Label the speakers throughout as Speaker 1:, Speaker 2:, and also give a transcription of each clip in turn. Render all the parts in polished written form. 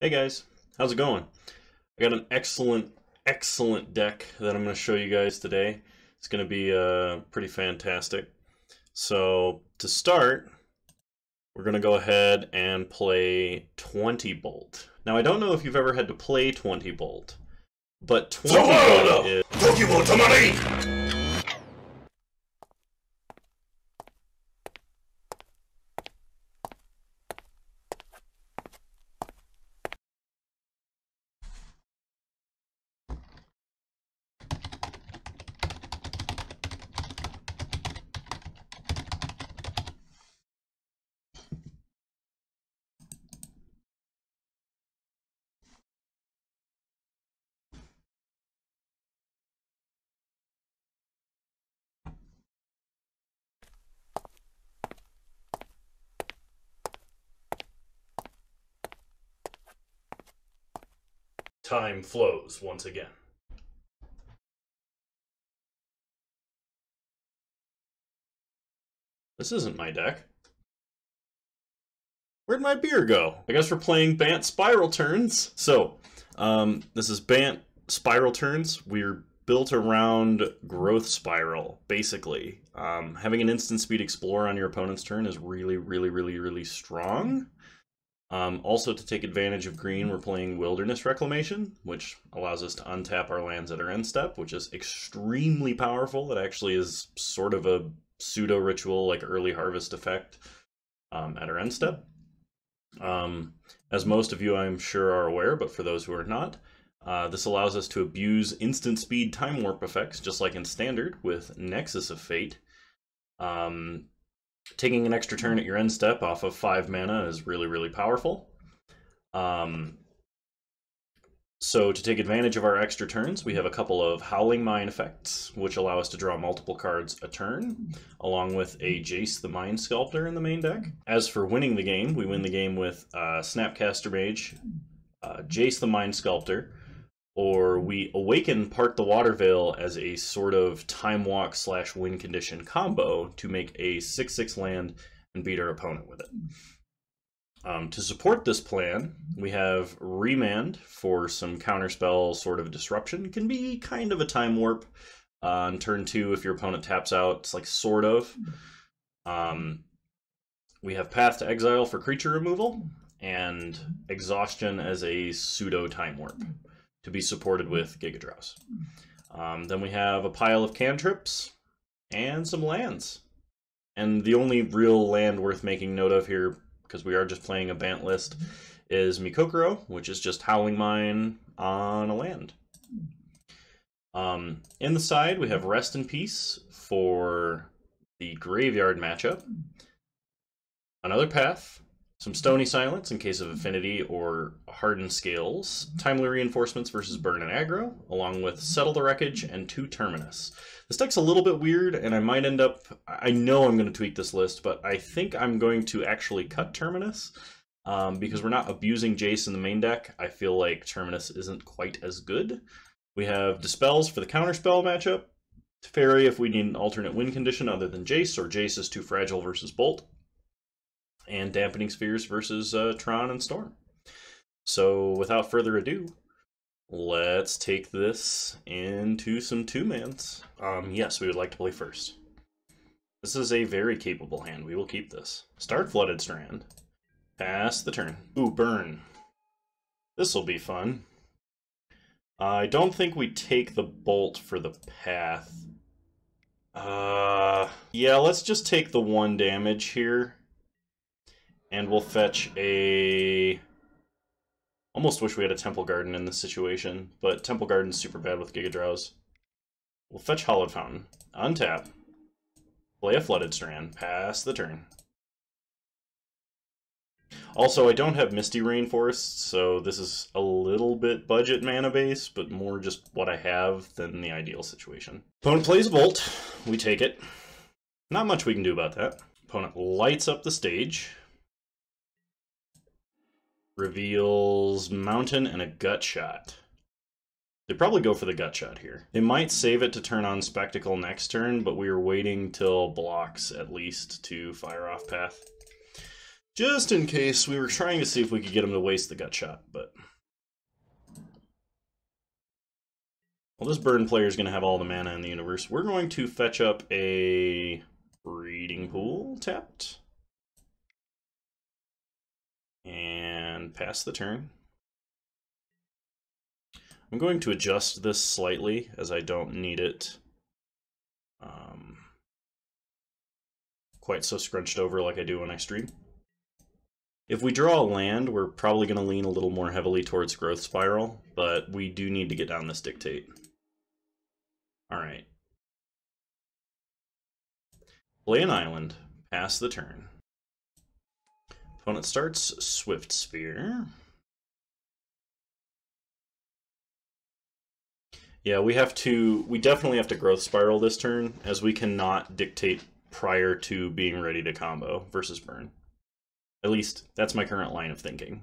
Speaker 1: Hey guys, how's it going? I got an excellent deck that I'm going to show you guys today. It's going to be pretty fantastic. So to start, we're going to go ahead and play 20 Bolt. Now I don't know if you've ever had to play 20 Bolt, but 20 Bolt is... Time flows once again. This isn't my deck. Where'd my beer go? I guess we're playing Bant Spiral Turns. So, this is Bant Spiral Turns. We're built around Growth Spiral, basically. Having an instant speed Explorer on your opponent's turn is really strong. Also, to take advantage of green, we're playing Wilderness Reclamation, which allows us to untap our lands at our end step, which is extremely powerful. It actually is sort of a pseudo-ritual, like early harvest effect at our end step. As most of you I'm sure are aware, but for those who are not, this allows us to abuse instant speed time warp effects, just like in Standard with Nexus of Fate. Taking an extra turn at your end step off of 5 mana is really powerful. So to take advantage of our extra turns, we have a couple of Howling Mine effects, which allow us to draw multiple cards a turn, along with a Jace the Mind Sculptor in the main deck. As for winning the game, we win the game with Snapcaster Mage, Jace the Mind Sculptor, or we awaken Part the Water Veil as a sort of Time Walk / win condition combo to make a 6/6 land and beat our opponent with it. To support this plan, we have Remand for some counterspell sort of disruption. It can be kind of a time warp on turn 2 if your opponent taps out. It's like sort of. We have Path to Exile for creature removal, and Exhaustion as a pseudo time warp to be supported with Giga Draws. Then we have a pile of cantrips and some lands. And the only real land worth making note of here, because we are just playing a Bant list, is Mikokoro, which is just Howling Mine on a land. In the side, we have Rest in Peace for the Graveyard matchup, another Path, some Stony Silence in case of Affinity or Hardened Scales, Timely Reinforcements versus Burn and Aggro, along with Settle the Wreckage and 2 Terminus. This deck's a little bit weird, and I might end up... I know I'm going to tweak this list, but I think I'm going to actually cut Terminus, because we're not abusing Jace in the main deck. I feel like Terminus isn't quite as good. We have Dispels for the Counterspell matchup, Fairy if we need an alternate win condition other than Jace, or Jace is too fragile versus Bolt, and Dampening Spheres versus Tron and Storm. So without further ado, let's take this into some 2-mans. Yes, we would like to play first. This is a very capable hand. We will keep this. Start Flooded Strand. Pass the turn. Ooh, Burn. This will be fun. I don't think we take the Bolt for the Path. Yeah, let's just take the 1 damage here. And we'll fetch a... Almost wish we had a Temple Garden in this situation, but Temple Garden's super bad with Giga Draws. We'll fetch Hallowed Fountain, untap, play a Flooded Strand, pass the turn. Also, I don't have Misty Rainforest, so this is a little bit budget mana base, but more just what I have than the ideal situation. Opponent plays Bolt, we take it. Not much we can do about that. Opponent lights up the stage. Reveals Mountain and a Gut Shot. They probably go for the Gut Shot here. They might save it to turn on Spectacle next turn, but we are waiting till blocks at least to fire off Path. Just in case, we were trying to see if we could get him to waste the Gut Shot, but Well, this burn player is going to have all the mana in the universe. We're going to fetch up a breeding pool tapped. And pass the turn. I'm going to adjust this slightly as I don't need it quite so scrunched over like I do when I stream. If we draw a land, we're probably going to lean a little more heavily towards Growth Spiral, but we do need to get down this Dictate. Alright. Play an island. Pass the turn. Opponent starts Swift Spear. Yeah, we definitely have to Growth Spiral this turn, as we cannot Dictate prior to being ready to combo versus burn. At least, that's my current line of thinking.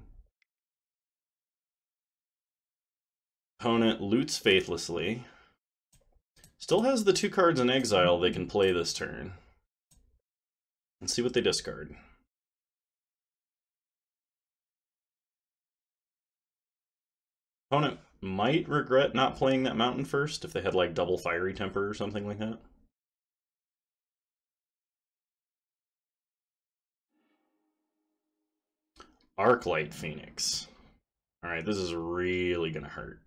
Speaker 1: Opponent loots Faithlessly. Still has the 2 cards in exile they can play this turn. Let's see what they discard. Opponent might regret not playing that mountain first if they had like double Fiery Temper or something like that. Arclight Phoenix. Alright, this is really gonna hurt.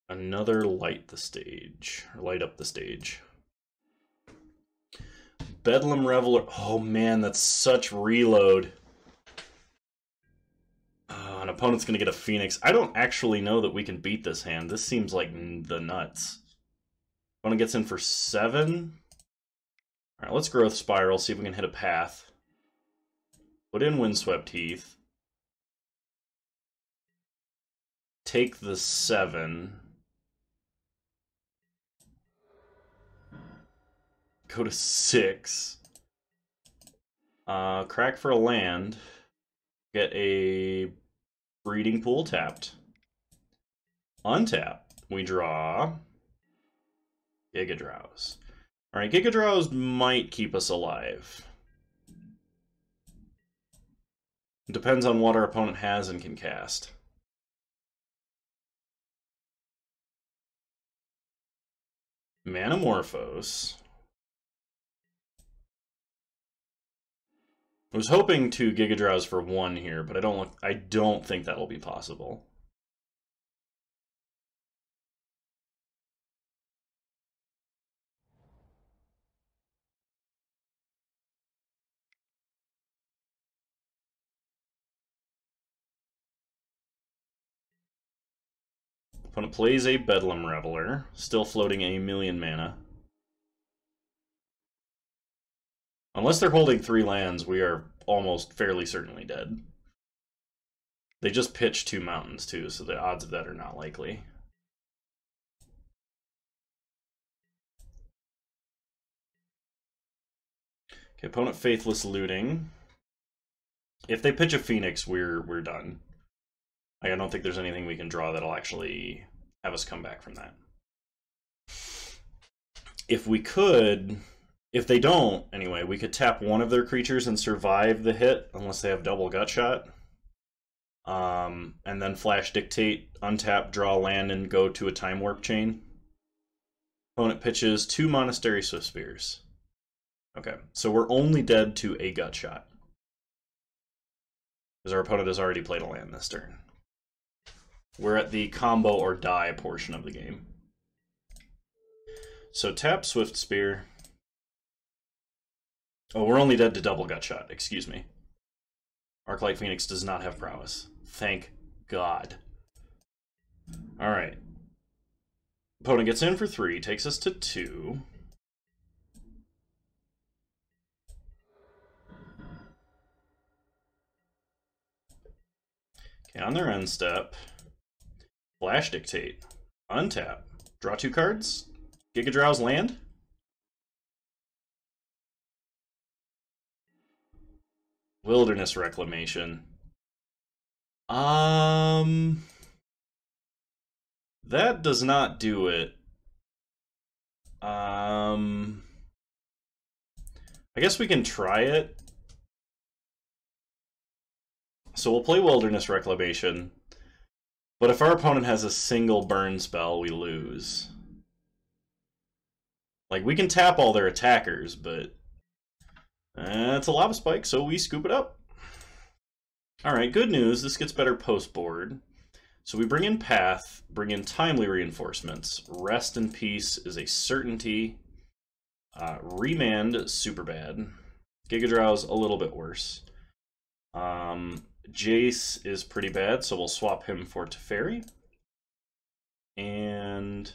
Speaker 1: Another light up the stage. Bedlam Reveler. Oh man, that's such reload. An opponent's gonna get a Phoenix. I don't actually know that we can beat this hand. This seems like the nuts. Opponent gets in for 7. Alright, let's Growth Spiral, see if we can hit a path. Put in Windswept Heath. Take the 7. Go to 6. Crack for a land. Get a Breeding Pool tapped. Untap. We draw Giga Drowse. Alright, Giga Drowse might keep us alive. Depends on what our opponent has and can cast. Manamorphose. I was hoping to Giga Drowse for 1 here, but I don't think that'll be possible. Opponent plays a Bedlam Reveler, still floating a 1,000,000 mana. Unless they're holding 3 lands, we are almost fairly certainly dead. They just pitch 2 mountains too, so the odds of that are not likely. Okay, opponent Faithless looting. If they pitch a Phoenix, we're done. I don't think there's anything we can draw that'll actually have us come back from that. If they don't, anyway, we could tap one of their creatures and survive the hit, unless they have double Gut Shot. And then Flash Dictate, untap, draw land, and go to a Time Warp Chain. Opponent pitches 2 Monastery Swift Spears. Okay, so we're only dead to a Gut Shot, because our opponent has already played a land this turn. We're at the combo or die portion of the game. So tap Swift Spear. Oh, we're only dead to double Gut Shot, excuse me. Arclight Phoenix does not have prowess. Thank God. Alright. Opponent gets in for 3, takes us to 2. Okay, on their end step, Flash Dictate, untap, draw 2 cards, Giga Drowse land. Wilderness Reclamation. The That does not do it. I guess we can try it. So we'll play Wilderness Reclamation. But if our opponent has a single burn spell, we lose. Like, we can tap all their attackers, but it's a Lava Spike, so we scoop it up. Alright, good news. This gets better post-board. So we bring in Path, bring in Timely Reinforcements. Rest in Peace is a certainty. Remand, super bad. Giga Drow's a little bit worse. Jace is pretty bad, so we'll swap him for Teferi. And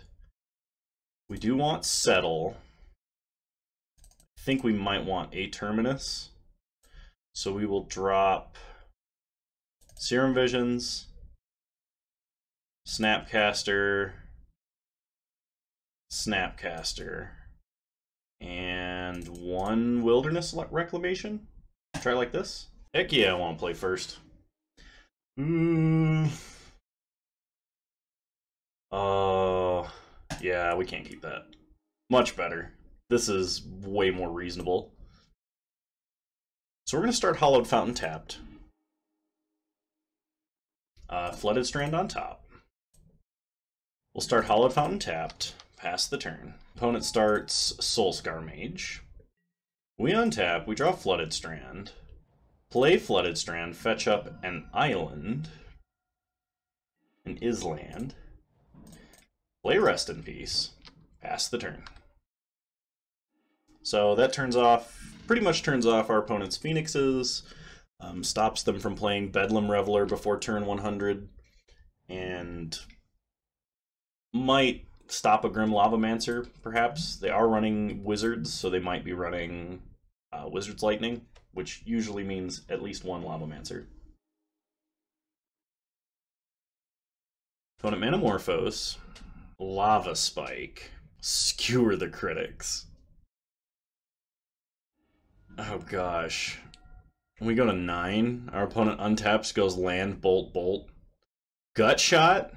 Speaker 1: we do want Settle. I think we might want a Terminus. So we will drop Serum Visions, Snapcaster, Snapcaster, and one Wilderness Reclamation. Try like this. Heck yeah, I want to play first. Yeah, we can't keep that. Much better. This is way more reasonable. So we're going to start Hollowed Fountain tapped. Flooded Strand on top. We'll start Hollowed Fountain tapped, pass the turn. Opponent starts Soulscar Mage. We untap, we draw Flooded Strand. Play Flooded Strand, fetch up an island. An Island. Play Rest in Peace, pass the turn. So that turns off, pretty much turns off our opponent's Phoenixes, stops them from playing Bedlam Reveler before turn 100, and might stop a Grim Lavamancer, perhaps. They are running Wizards, so they might be running Wizard's Lightning, which usually means at least one Lavamancer. Opponent Manamorphose, Lava Spike, Skewer the Critics. Oh gosh. When we go to 9, our opponent untaps, goes land, bolt, bolt. Gut Shot?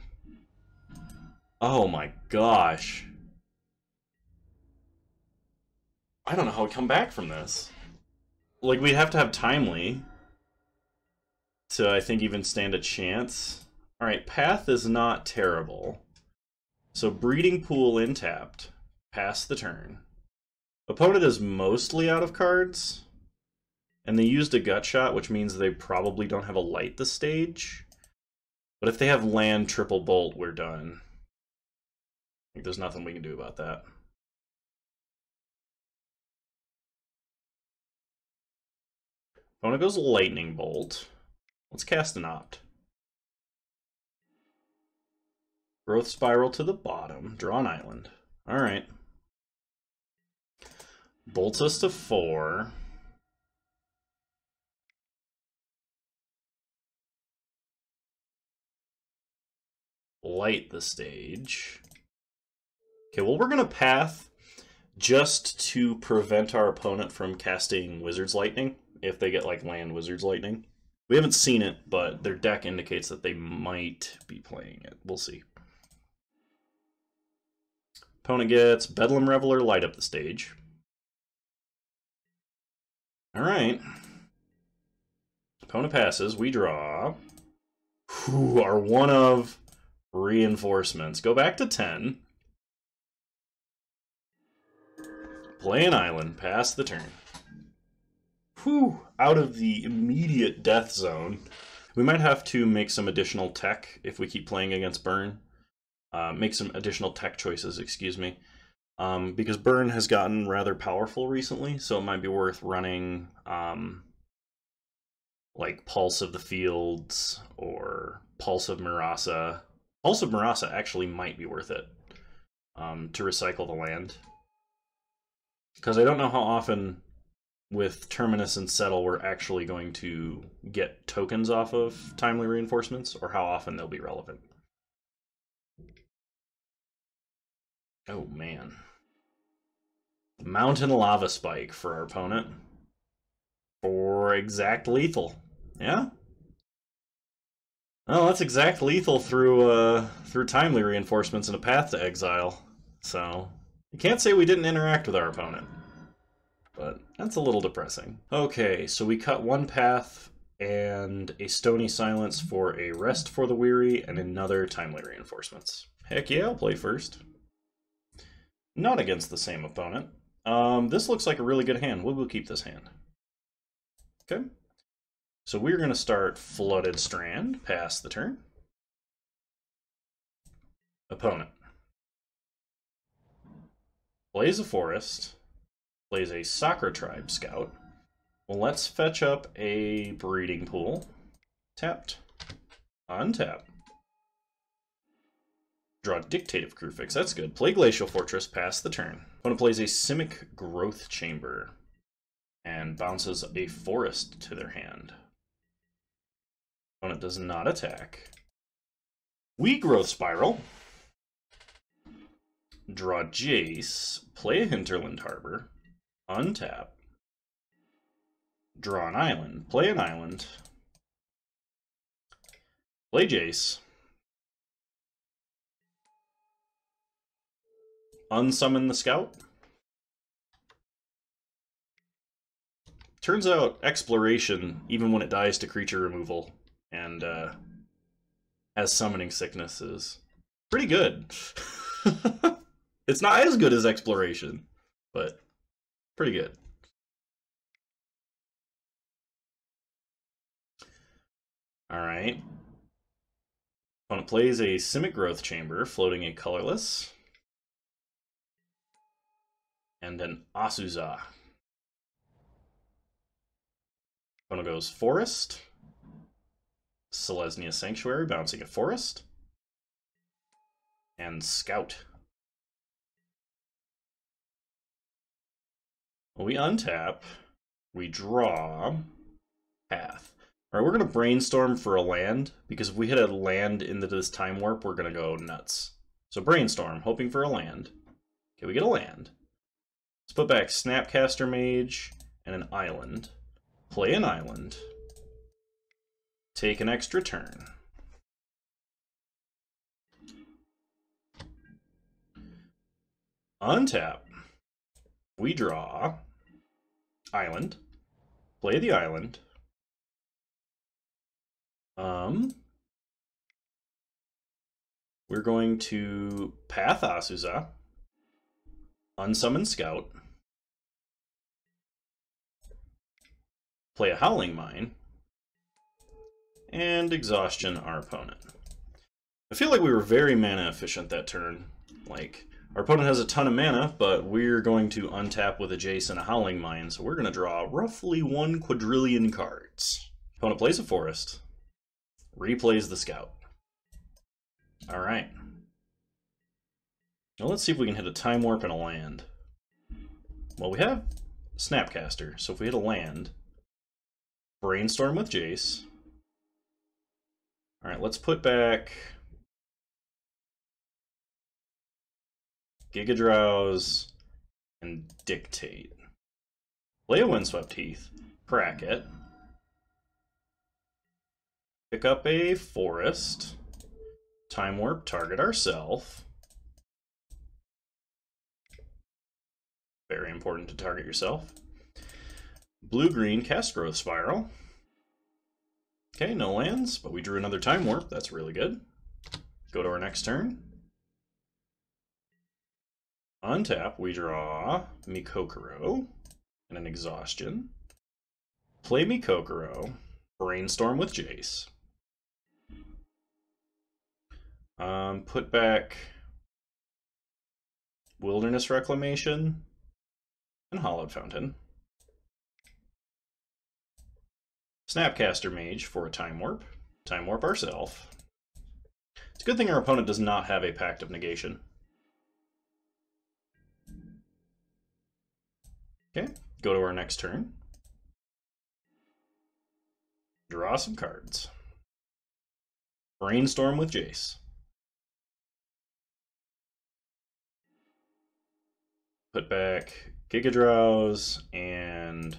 Speaker 1: Oh my gosh. I don't know how we come back from this. Like, we'd have to have Timely to, I think, even stand a chance. Alright, Path is not terrible. So Breeding Pool intapped. Pass the turn. Opponent is mostly out of cards. And they used a Gut Shot, which means they probably don't have a Light this stage. But if they have land triple bolt, we're done. Like, there's nothing we can do about that. Opponent goes Lightning Bolt. Let's cast an Opt. Growth Spiral to the bottom. Draw an island. Alright. Bolts us to 4. Light the stage. Okay, well, we're going to Path just to prevent our opponent from casting Wizard's Lightning if they get, like, land Wizard's Lightning. We haven't seen it, but their deck indicates that they might be playing it. We'll see. Opponent gets Bedlam Reveler, light up the stage. Alright. Opponent passes, we draw. Whew, our one of reinforcements. Go back to 10. Play an island, pass the turn. Whew, out of the immediate death zone. We might have to make some additional tech if we keep playing against Burn. Make some additional tech choices, excuse me. Because Burn has gotten rather powerful recently, so it might be worth running like Pulse of the Fields or Pulse of Murasa. Pulse of Murasa actually might be worth it to recycle the land. Because I don't know how often with Terminus and Settle we're actually going to get tokens off of Timely Reinforcements, or how often they'll be relevant. Oh man. Mountain Lava Spike for our opponent. For exact lethal. Yeah? Well, that's exact lethal through timely reinforcements and a path to exile. So you can't say we didn't interact with our opponent, but that's a little depressing. Okay, so we cut one path and a Stony Silence for a Rest for the Weary and another timely reinforcements. Heck yeah, I'll play first. Not against the same opponent. This looks like a really good hand. We'll keep this hand. Okay. So we're going to start Flooded Strand, pass the turn. Opponent plays a Forest, plays a Soccer Tribe Scout. Well, let's fetch up a Breeding Pool. Tapped. Untap. Draw Dictative Crewfix, that's good. Play Glacial Fortress, pass the turn. Opponent plays a Simic Growth Chamber and bounces a Forest to their hand. Opponent does not attack. We Growth Spiral. Draw Jace, play a Hinterland Harbor, untap. Draw an island, play an island. Play Jace. Unsummon the Scout. Turns out Exploration, even when it dies to creature removal and has summoning sickness, is pretty good. It's not as good as Exploration, but pretty good. Alright. Opponent plays a Simic Growth Chamber, floating a colorless. And an Asuza. Opponent goes Forest. Selesnya Sanctuary, bouncing a Forest. And Scout. We untap. We draw. Path. Alright, we're going to brainstorm for a land, because if we hit a land into this time warp, we're going to go nuts. So brainstorm, hoping for a land. Okay, we get a land. Let's put back Snapcaster Mage and an island. Play an island. Take an extra turn. Untap. We draw. Island. Play the island. We're going to Path Asuza. Unsummon Scout. Play a Howling Mine. And Exhaustion our opponent. I feel like we were very mana efficient that turn. Like, our opponent has a ton of mana, but we're going to untap with a Jace and a Howling Mine, so we're going to draw roughly 1 quadrillion cards. Opponent plays a Forest. Replays the Scout. Alright. Now let's see if we can hit a Time Warp and a land. Well, we have Snapcaster, so if we hit a land, Brainstorm with Jace. Alright, let's put back Giga Drowse and Dictate. Play a Windswept Heath, crack it. Pick up a Forest. Time Warp, target ourself. Very important to target yourself. Blue-green, cast Growth Spiral. Okay, no lands, but we drew another Time Warp. That's really good. Go to our next turn. Untap, we draw Mikokoro and an Exhaustion. Play Mikokoro. Brainstorm with Jace. Put back Wilderness Reclamation and Hollowed Fountain. Snapcaster Mage for a Time Warp. Time Warp ourselves. It's a good thing our opponent does not have a Pact of Negation. Okay, go to our next turn. Draw some cards. Brainstorm with Jace. Put back Giga Drowse and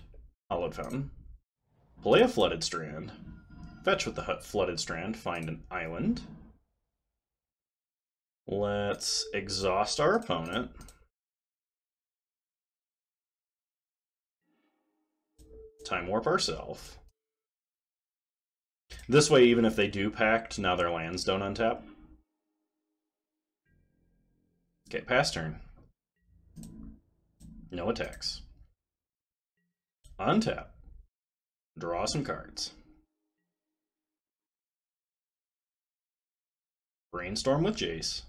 Speaker 1: Hollowed Fountain. Play a Flooded Strand. Fetch with the Flooded Strand, find an island. Let's exhaust our opponent. Time Warp ourselves. This way, even if they do Pact, now their lands don't untap. Okay, pass turn. No attacks. Untap. Draw some cards. Brainstorm with Jace.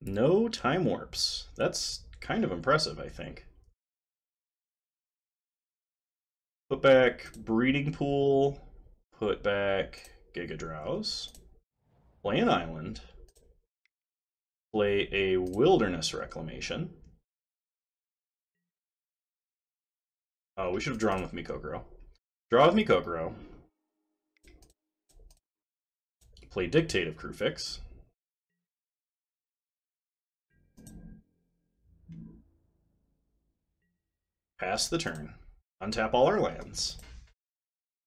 Speaker 1: No Time Warps. That's kind of impressive, I think. Put back Breeding Pool. Put back Giga Drowse. Play an island. Play a Wilderness Reclamation. Oh, we should have drawn with Mikokoro. Draw with Mikokoro. Play Dictate of Crewfix. Pass the turn. Untap all our lands.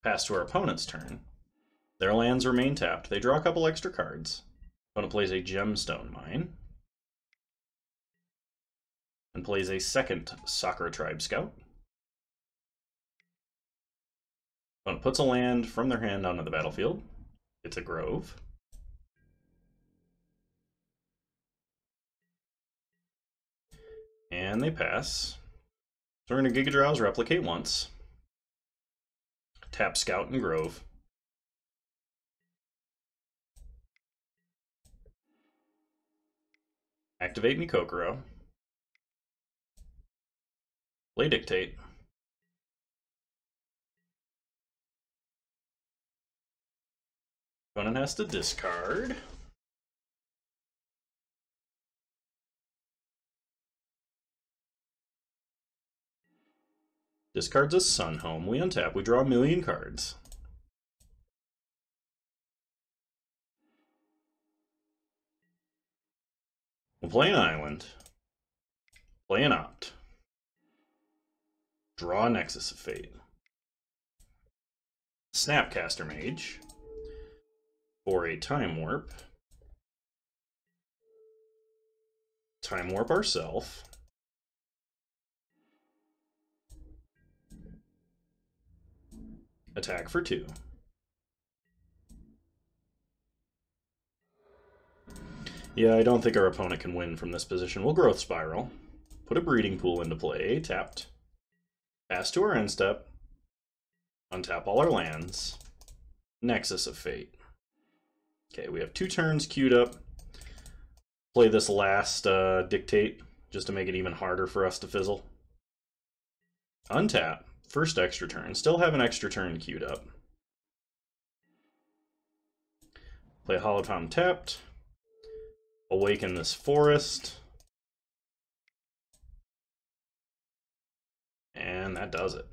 Speaker 1: Pass to our opponent's turn. Their lands remain tapped. They draw a couple extra cards. Opponent plays a Gemstone Mine. And plays a second Sakura Tribe Scout. Opponent puts a land from their hand onto the battlefield. It's a Grove. And they pass. So we're going to Giga Drowse, replicate once. Tap Scout and Grove. Activate Mikokoro. Play Dictate. Opponent has to discard. Discards a Sunhome. We untap. We draw a million cards. We'll play an island. Play an Opt. Draw a Nexus of Fate. Snapcaster Mage. For a Time Warp. Time Warp ourself. Attack for 2. Yeah, I don't think our opponent can win from this position. We'll Growth Spiral. Put a Breeding Pool into play. Tapped. Pass to our end step. Untap all our lands. Nexus of Fate. Okay, we have 2 turns queued up. Play this last Dictate, just to make it even harder for us to fizzle. Untap. First extra turn. Still have an extra turn queued up. Play Hollow Tom tapped. Awaken this forest. And that does it.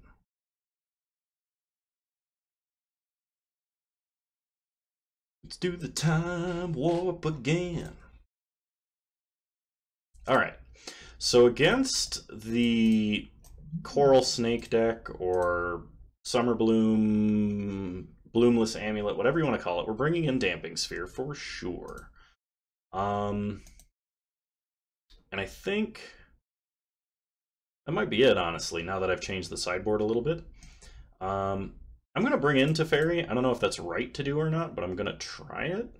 Speaker 1: Let's do the Time Warp again. Alright. So against the Coral Snake deck or Summer Bloom, Bloomless Amulet, whatever you want to call it, we're bringing in Damping Sphere for sure. And I think that might be it, honestly, now that I've changed the sideboard a little bit. I'm going to bring in Teferi. I don't know if that's right to do or not, but I'm going to try it.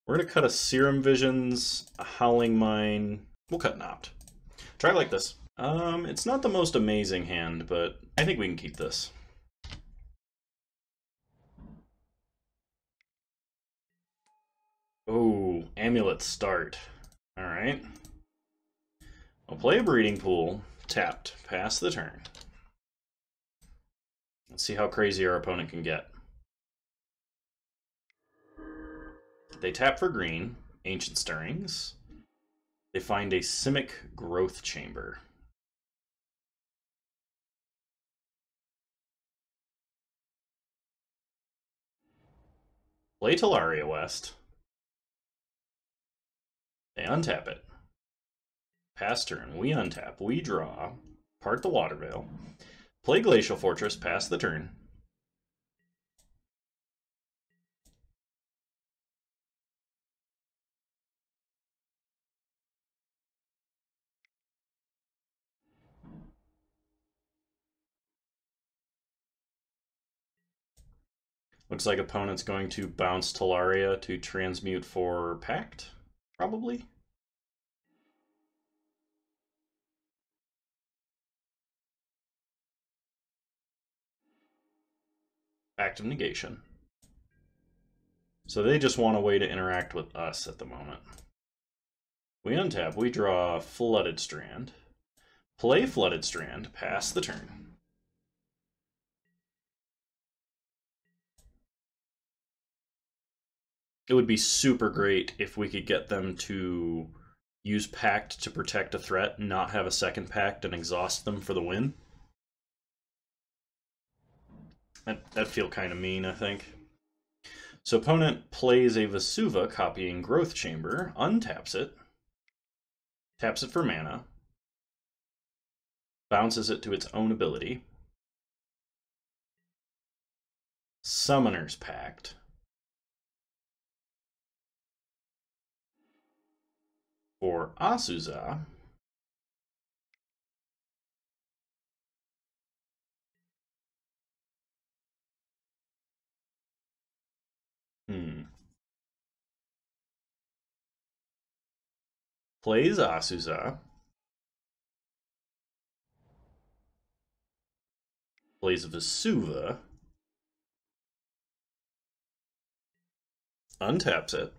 Speaker 1: We're going to cut a Serum Visions, a Howling Mine. We'll cut an Opt. Try it like this. It's not the most amazing hand, but I think we can keep this. Oh, Amulet start. Alright. I'll play a Breeding Pool. Tapped. Pass the turn. Let's see how crazy our opponent can get. They tap for green. Ancient Stirrings. They find a Simic Growth Chamber. Play Talaria West. They untap it. Pass turn. We untap. We draw. Part the Water Veil. Play Glacial Fortress, pass the turn. Looks like opponent's going to bounce Talaria to transmute for Pact, probably. Act of Negation. So they just want a way to interact with us at the moment. We untap, we draw Flooded Strand. Play Flooded Strand, pass the turn. It would be super great if we could get them to use Pact to protect a threat, not have a second Pact, and exhaust them for the win. That'd feel kind of mean, I think. So opponent plays a Vesuva, copying Growth Chamber, untaps it, taps it for mana, bounces it to its own ability, Summoner's Pact, for Asuza, plays Asuza, plays Vesuva, untaps it,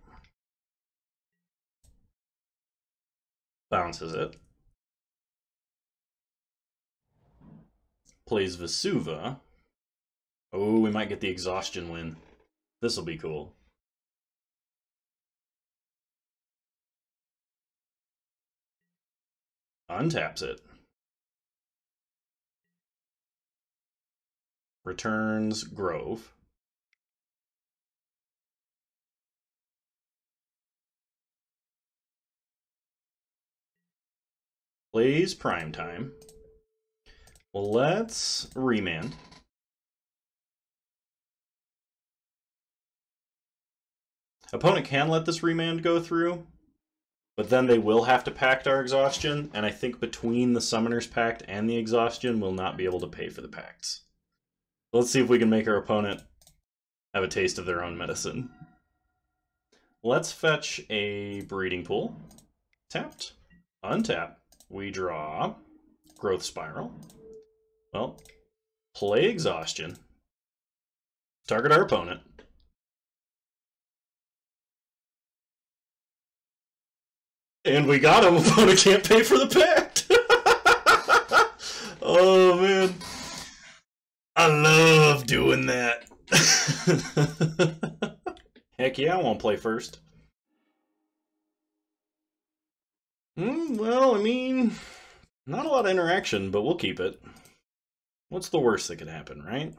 Speaker 1: bounces it, plays Vesuva. Oh, we might get the exhaustion win. This'll be cool. Untaps it. Returns Grove. Plays Primetime. Well, let's remand. Opponent can let this remand go through, but then they will have to pact our exhaustion, and I think between the Summoner's Pact and the exhaustion, we'll not be able to pay for the pacts. Let's see if we can make our opponent have a taste of their own medicine. Let's fetch a Breeding Pool. Tapped. Untap. We draw Growth Spiral. Well, play Exhaustion. Target our opponent. And we got him. Opponent can't pay for the pact. Oh, man. I love doing that. Heck yeah, I won't play first. Well, I mean, not a lot of interaction, but we'll keep it. What's the worst that could happen, right?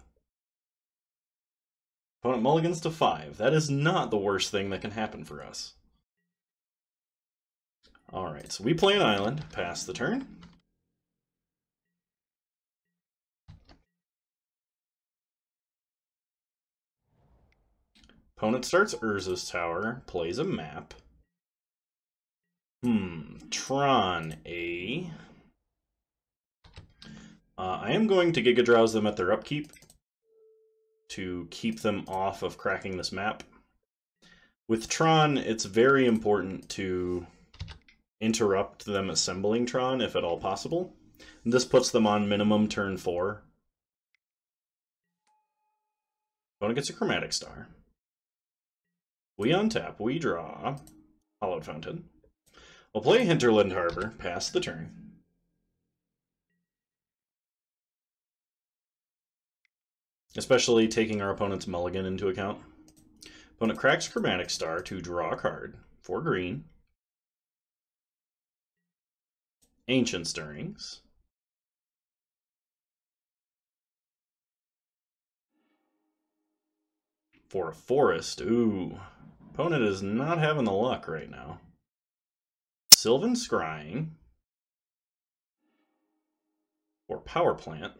Speaker 1: Opponent mulligans to 5. That is not the worst thing that can happen for us. Alright, so we play an island, pass the turn. Opponent starts Urza's Tower, plays a map. Tron A. I am going to Giga Drowse them at their upkeep to keep them off of cracking this map. With Tron, it's very important to interrupt them assembling Tron, if at all possible. And this puts them on minimum turn 4. Opponent gets a Chromatic Star. We untap, we draw Hallowed Fountain. We'll play Hinterland Harbor, pass the turn. Especially taking our opponent's mulligan into account. Opponent cracks Chromatic Star to draw a card for green. Ancient Stirrings. For a forest. Ooh. Opponent is not having the luck right now. Sylvan Scrying. for Power Plant.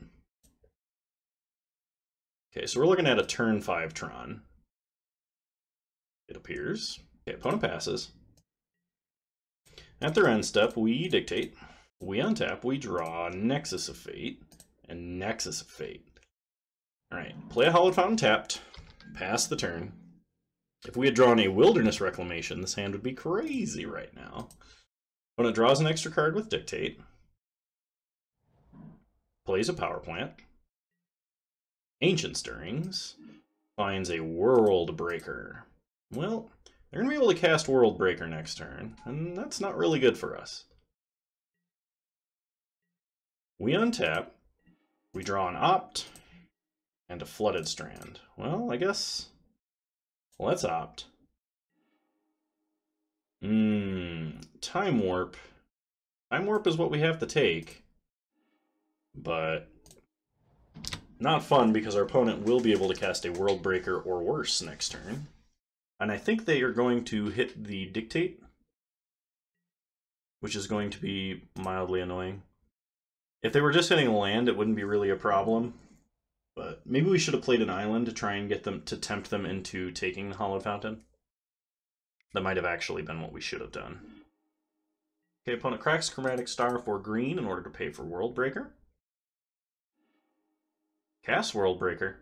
Speaker 1: Okay, so we're looking at a turn 5 Tron. It appears. Okay, opponent passes. At their end step, we dictate. We untap, we draw Nexus of Fate and Nexus of Fate. Alright, play a Hallowed Fountain tapped, pass the turn. If we had drawn a Wilderness Reclamation, this hand would be crazy right now. Opponent draws an extra card with Dictate. Plays a Power Plant. Ancient Stirrings. Finds a World Breaker. Well, they're going to be able to cast World Breaker next turn, and that's not really good for us. We untap. We draw an Opt and a Flooded Strand. Well, I guess... let's opt. Time Warp. Time Warp is what we have to take. But not fun because our opponent will be able to cast a World Breaker or worse next turn. And I think they are going to hit the Dictate, which is going to be mildly annoying. If they were just hitting land, it wouldn't be really a problem. But maybe we should have played an island to try and get them to tempt them into taking the Hallowed Fountain. That might have actually been what we should have done. Okay, opponent cracks Chromatic Star for green in order to pay for World Breaker. Casts World Breaker.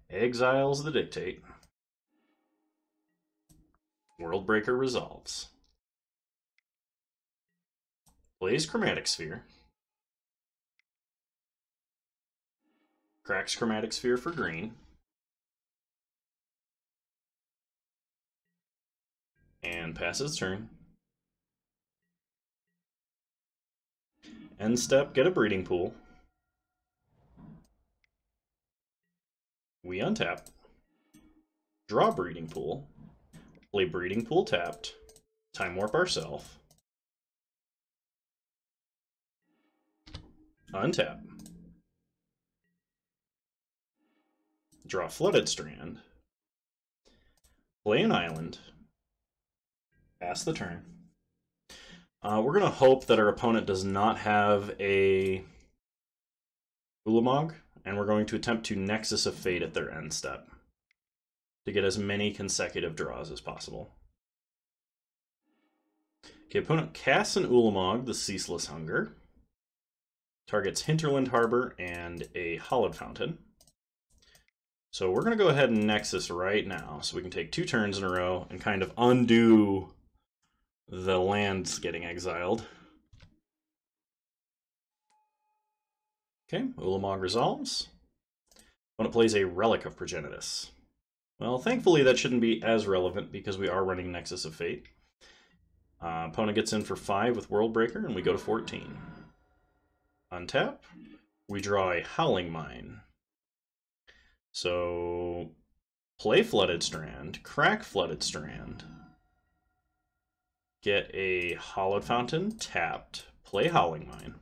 Speaker 1: Exiles the Dictate. World Breaker resolves. Plays Chromatic Sphere. Cracks Chromatic Sphere for green. And passes turn. End step, get a Breeding Pool. We untap. Draw Breeding Pool. Play Breeding Pool tapped. Time Warp ourself. Untap. Draw Flooded Strand. Play an island. Pass the turn. We're going to hope that our opponent does not have a Ulamog, and we're going to attempt to Nexus of Fate at their end step to get as many consecutive draws as possible. Okay, opponent casts an Ulamog, the Ceaseless Hunger. Targets Hinterland Harbor and a Hallowed Fountain. So we're going to go ahead and Nexus right now, so we can take 2 turns in a row and kind of undo the lands getting exiled. Okay, Ulamog resolves. Opponent plays a Relic of Progenitus. Well, thankfully that shouldn't be as relevant because we are running Nexus of Fate. Opponent gets in for 5 with World Breaker, and we go to 14. Untap. We draw a Howling Mine. So, play Flooded Strand, crack Flooded Strand, get a Hallowed Fountain tapped, play Howling Mine.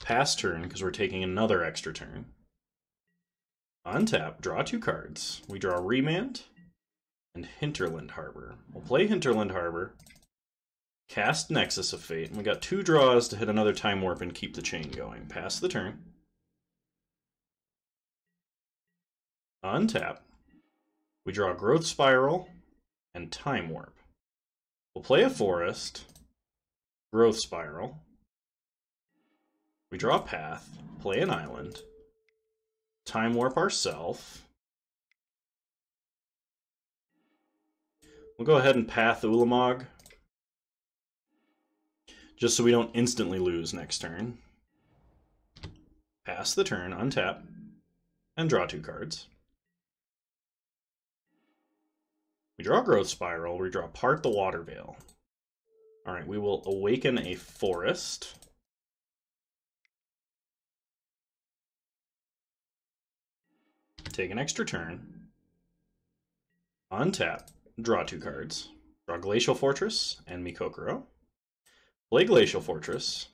Speaker 1: Pass turn, because we're taking another extra turn. Untap, draw 2 cards. We draw Remand and Hinterland Harbor. We'll play Hinterland Harbor, cast Nexus of Fate, and we got 2 draws to hit another Time Warp and keep the chain going. Pass the turn. Untap. We draw Growth Spiral and Time Warp. We'll play a Forest, Growth Spiral. We draw a Path, play an Island, Time Warp ourselves. We'll go ahead and Path Ulamog, just so we don't instantly lose next turn. Pass the turn, untap, and draw 2 cards. We draw Growth Spiral, we draw Part the Water Veil. Alright, we will awaken a Forest. Take an extra turn. Untap, draw 2 cards. Draw Glacial Fortress and Mikokoro. Play Glacial Fortress.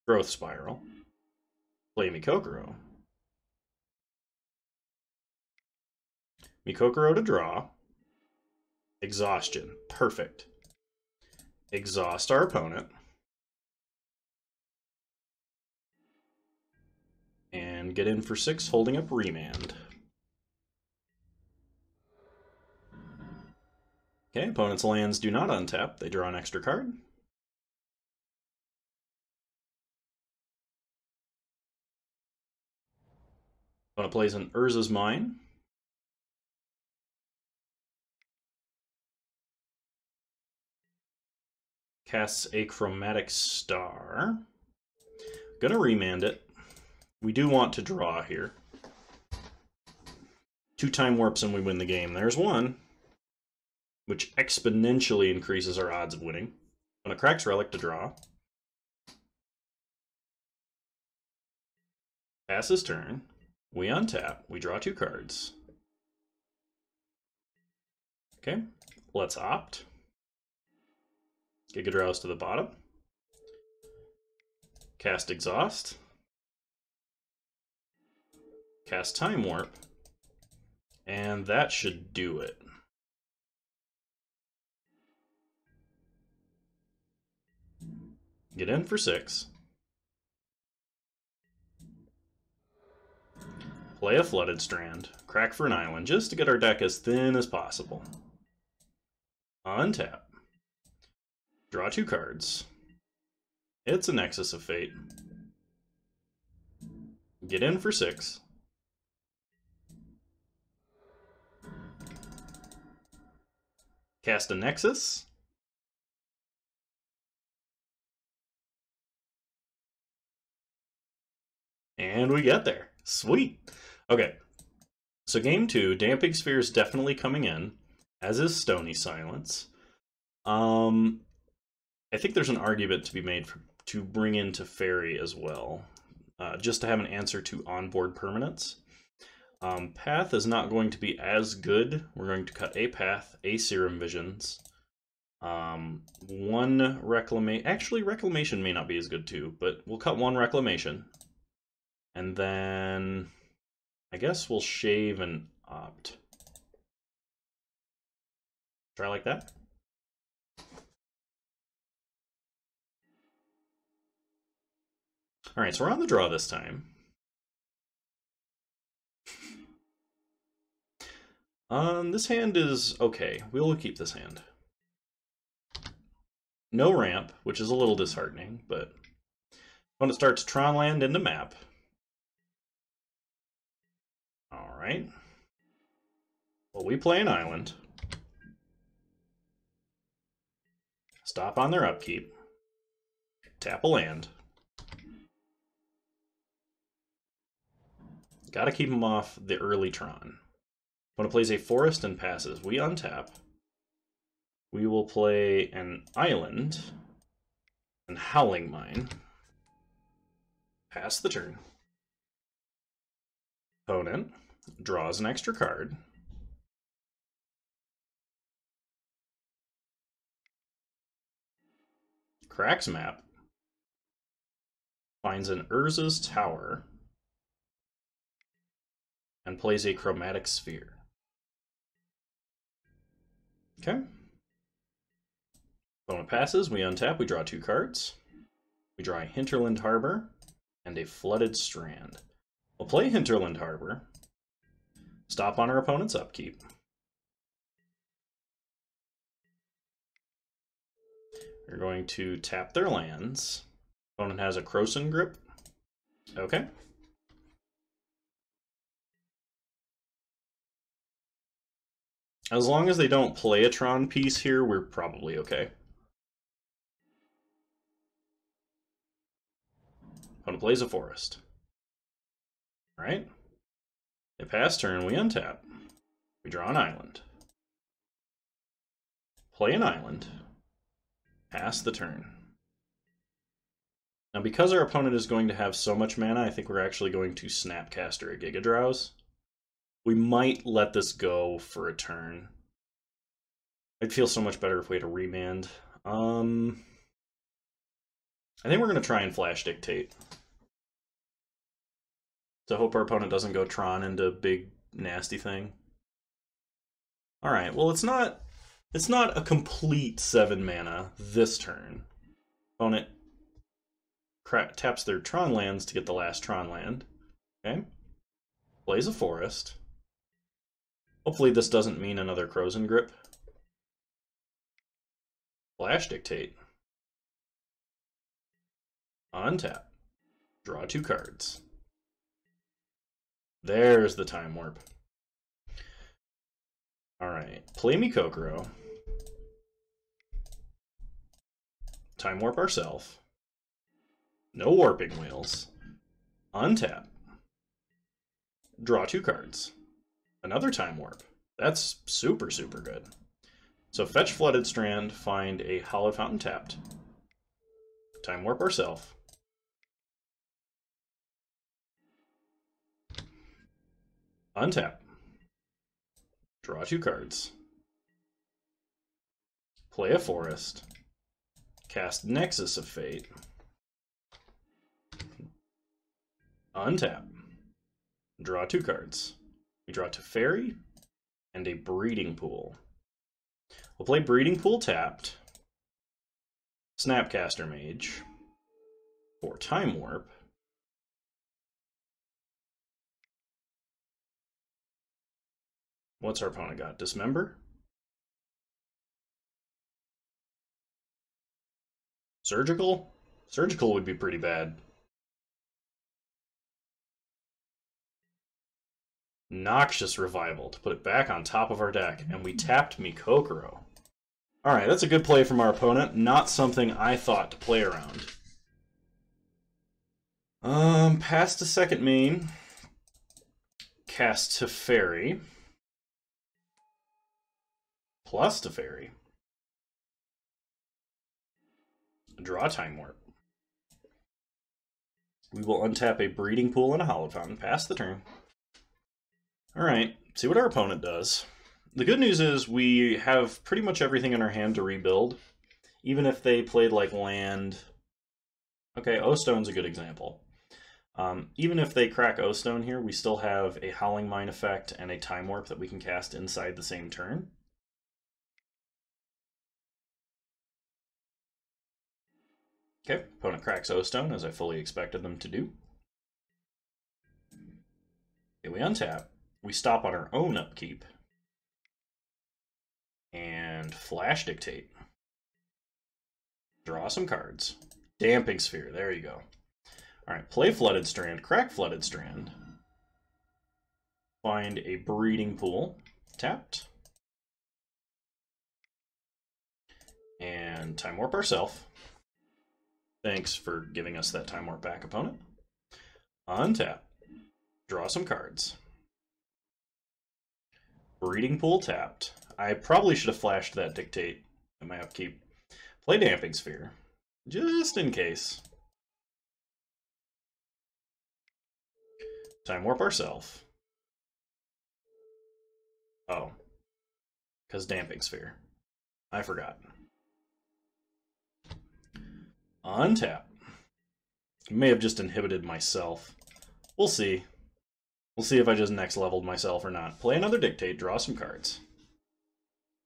Speaker 1: Growth Spiral. Play Mikokoro. Mikokoro to draw. Exhaustion. Perfect. exhaust our opponent, and get in for 6, holding up Remand. Okay, opponent's lands do not untap. They draw an extra card. Opponent plays an Urza's Mine. Casts a Chromatic Star. Gonna remand it. We do want to draw here. 2 time warps and we win the game. There's one, which exponentially increases our odds of winning. On a Crack's Relic to draw. Passes turn. We untap. We draw 2 cards. Okay, let's opt. Giga Drowse to the bottom. Cast Exhaust. Cast Time Warp. And that should do it. Get in for 6. Play a Flooded Strand. Crack for an island, just to get our deck as thin as possible. Untap. Draw 2 cards. It's a Nexus of Fate. Get in for 6. Cast a Nexus. And we get there. Sweet. Okay. So game 2, Damping Sphere is definitely coming in, as is Stony Silence. I think there's an argument to be made to bring in Teferi as well, just to have an answer to onboard permanents. Path is not going to be as good. We're going to cut a Path, a Serum Visions, 1 Reclamation. Actually, Reclamation may not be as good too, but we'll cut 1 Reclamation. And then I guess we'll shave and opt. Try like that. All right, so we're on the draw this time. This hand is okay. We'll keep this hand. No ramp, which is a little disheartening, but when it starts Tron land into map. All right. Well, we play an island. Stop on their upkeep. Tap a land. Gotta keep them off the early Tron. When it plays a forest and passes, we untap. We will play an island and Howling Mine. Pass the turn. Opponent draws an extra card. Cracks map. Finds an Urza's Tower. And plays a Chromatic Sphere. Okay. Opponent passes, we untap, we draw 2 cards. We draw a Hinterland Harbor and a Flooded Strand. We'll play Hinterland Harbor. Stop on our opponent's upkeep. We're going to tap their lands. Opponent has a Krosan Grip. Okay. As long as they don't play a Tron piece here, we're probably okay. Opponent plays a forest. Alright. They pass turn, we untap. We draw an island. Play an island. Pass the turn. Now, because our opponent is going to have so much mana, I think we're actually going to Snapcaster a Giga Drowse. We might let this go for a turn. I'd feel so much better if we had a remand. I think we're going to try and Flash Dictate. To hope our opponent doesn't go Tron into big nasty thing. Alright, well it's not It's not a complete 7 mana this turn. Opponent taps their Tron lands to get the last Tron land. Okay. Plays a forest. Hopefully this doesn't mean another Krozen Grip. Flash Dictate. Untap. Draw 2 cards. There's the Time Warp. Alright, play me Kokoro. Time Warp ourself. No Warping Whales. Untap. Draw 2 cards. Another Time Warp. That's super, super good. So fetch Flooded Strand, find a Hallowed Fountain tapped. Time Warp ourself. Untap. Draw 2 cards. Play a forest. Cast Nexus of Fate. Untap. Draw 2 cards. We draw Teferi and a Breeding Pool. We'll play Breeding Pool tapped. Snapcaster Mage. For Time Warp. What's our opponent got? Dismember? Surgical? Surgical would be pretty bad. Noxious Revival to put it back on top of our deck, and we tapped Mikokoro. Alright, that's a good play from our opponent. Not something I thought to play around. Past a second main. Cast Teferi. Plus Teferi. Draw Time Warp. We will untap a Breeding Pool and a Hallowed Fountain. Pass the turn. Alright, see what our opponent does. The good news is we have pretty much everything in our hand to rebuild. Even if they played like land... Okay, O-Stone's a good example. Even if they crack O-Stone here, we still have a Howling Mine effect and a Time Warp that we can cast inside the same turn. Okay, opponent cracks O-Stone, as I fully expected them to do. Okay, we untap. We stop on our own upkeep. And Flash Dictate. Draw some cards. Damping Sphere, there you go. Alright, play Flooded Strand, crack Flooded Strand. Find a Breeding Pool. Tapped. And Time Warp ourself. Thanks for giving us that Time Warp back, opponent. Untap. Draw some cards. Breeding Pool tapped. I probably should have flashed that Dictate in my upkeep. Play Damping Sphere. Just in case. Time Warp ourself. Oh. Because Damping Sphere. I forgot. Untap. May have just inhibited myself. We'll see. We'll see if I just next leveled myself or not. Play another Dictate, draw some cards.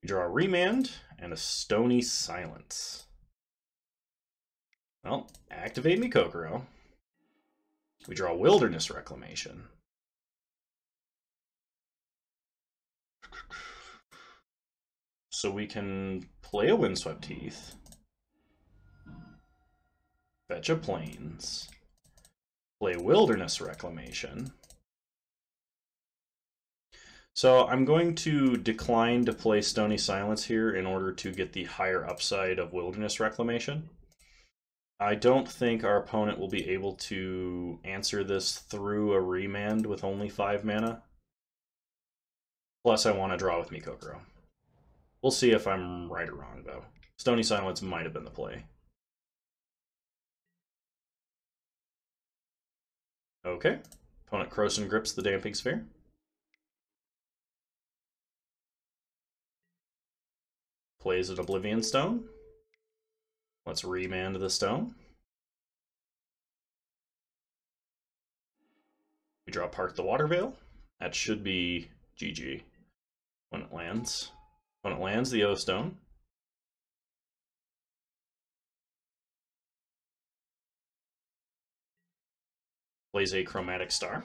Speaker 1: We draw a Remand and a Stony Silence. Well, activate Mikokoro. We draw Wilderness Reclamation. So we can play a Windswept Heath. Fetch a Plains. Play Wilderness Reclamation. So I'm going to decline to play Stony Silence here in order to get the higher upside of Wilderness Reclamation. I don't think our opponent will be able to answer this through a Remand with only 5 mana. Plus I want to draw with Mikokoro. We'll see if I'm right or wrong though. Stony Silence might have been the play. Okay. Opponent Krozen grips the Damping Sphere. Plays an Oblivion Stone. Let's remand the stone. We draw Park the Water Veil. That should be GG when it lands. When it lands the O-Stone, plays a Chromatic Star.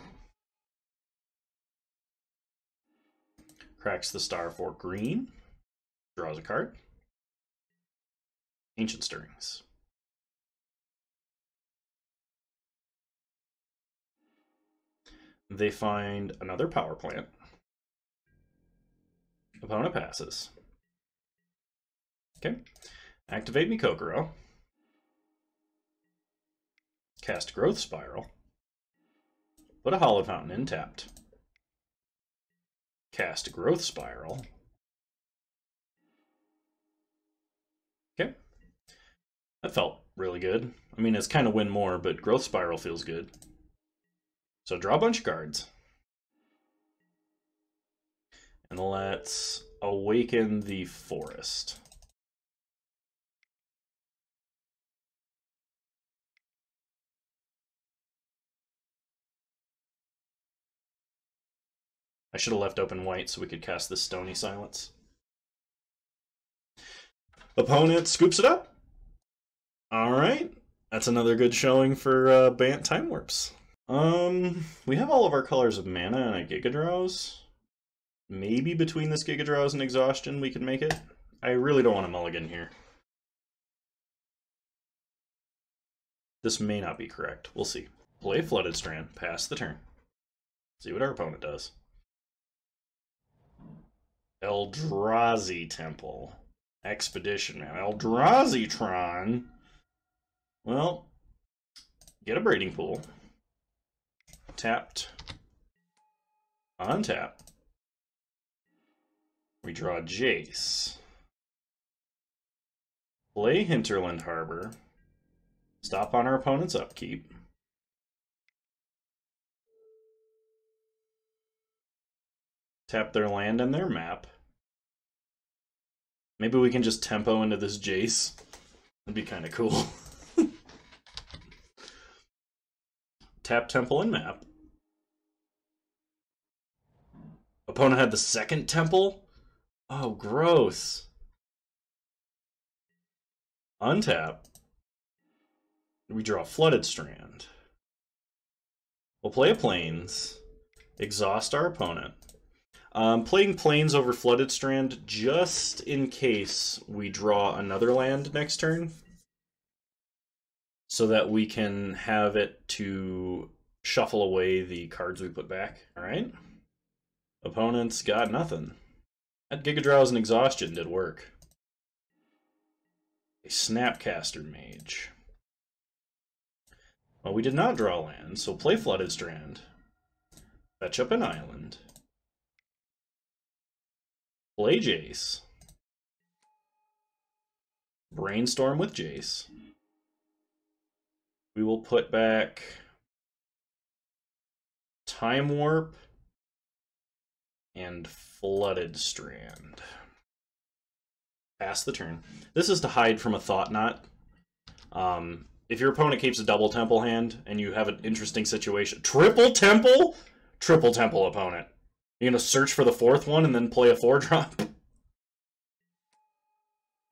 Speaker 1: Cracks the star for green. Draws a card. Ancient Stirrings. They find another power plant. Opponent passes. Okay. Activate Mikokoro. Cast Growth Spiral. Put a Hollow Fountain in tapped. Cast Growth Spiral. Okay. That felt really good. I mean, it's kind of win more, but Growth Spiral feels good. So draw a bunch of cards. And let's awaken the forest. I should have left open white so we could cast this Stony Silence. Opponent scoops it up. Alright. That's another good showing for Bant Time Warps. We have all of our colors of mana and a Giga Drowse. Maybe between this Giga Drowse and Exhaustion we can make it. I really don't want to mulligan here. This may not be correct. We'll see. Play Flooded Strand. Pass the turn. See what our opponent does. Eldrazi Temple. Expedition Man. Eldrazi-tron. Well, get a Breeding Pool. Tapped. Untap. We draw Jace. Play Hinterland Harbor. Stop on our opponent's upkeep. Tap their land and their map. Maybe we can just tempo into this Jace. That'd be kind of cool. Tap temple and map. Opponent had the second temple? Oh, gross. Untap. We draw a Flooded Strand. We'll play a Plains. Exhaust our opponent. Playing Plains over Flooded Strand just in case we draw another land next turn. So that we can have it to shuffle away the cards we put back. Alright? Opponent's got nothing. That Giga Drowse and Exhaustion did work. A Snapcaster Mage. Well, we did not draw land, so play Flooded Strand. Fetch up an island. Play Jace. Brainstorm with Jace. We will put back Time Warp and Flooded Strand. Pass the turn. This is to hide from a Thought Knot. If your opponent keeps a double temple hand and you have an interesting situation. Triple temple? Triple temple opponent. You're going to search for the fourth one and then play a 4-drop?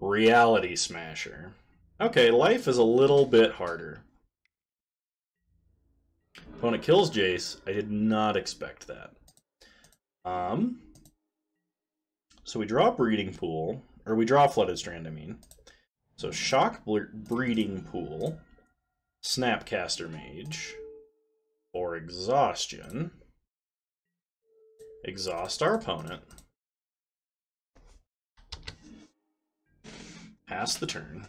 Speaker 1: Reality Smasher. Okay, life is a little bit harder. Opponent kills Jace. I did not expect that. So we draw a Breeding Pool. Or we draw a Flooded Strand, I mean. So Shock Breeding Pool. Snapcaster Mage. Or Exhaustion. Exhaust our opponent. Pass the turn.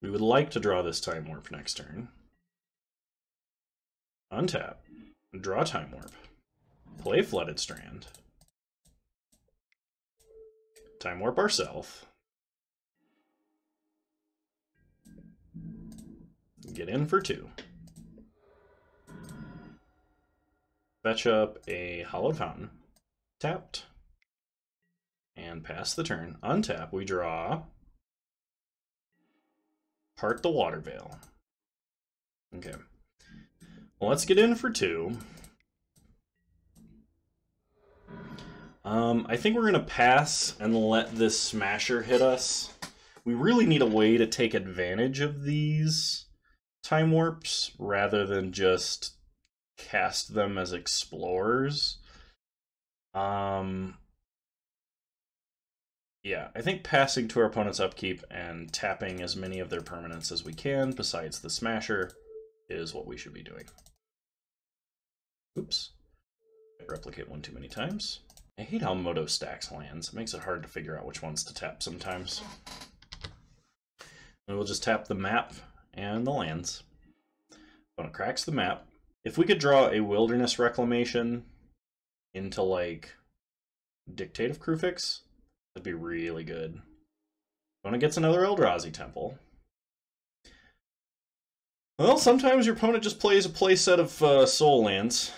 Speaker 1: We would like to draw this Time Warp next turn. Untap. Draw Time Warp. Play Flooded Strand. Time Warp ourselves. Get in for 2. Fetch up a Hollow Fountain. Tapped. And pass the turn. Untap. We draw Heart the Water Veil. Okay. Well, let's get in for 2. I think we're going to pass and let this Smasher hit us. We really need a way to take advantage of these time warps rather than just cast them as explorers. Yeah, I think passing to our opponent's upkeep and tapping as many of their permanents as we can, besides the Smasher, is what we should be doing. Oops. Replicate one too many times. I hate how Moto stacks lands. It makes it hard to figure out which ones to tap sometimes. And we'll just tap the map and the lands. Opponent cracks the map. If we could draw a Wilderness Reclamation into, like, Dictate of Krufix, that'd be really good. Opponent gets another Eldrazi Temple. Well, sometimes your opponent just plays a playset of Soul Lands.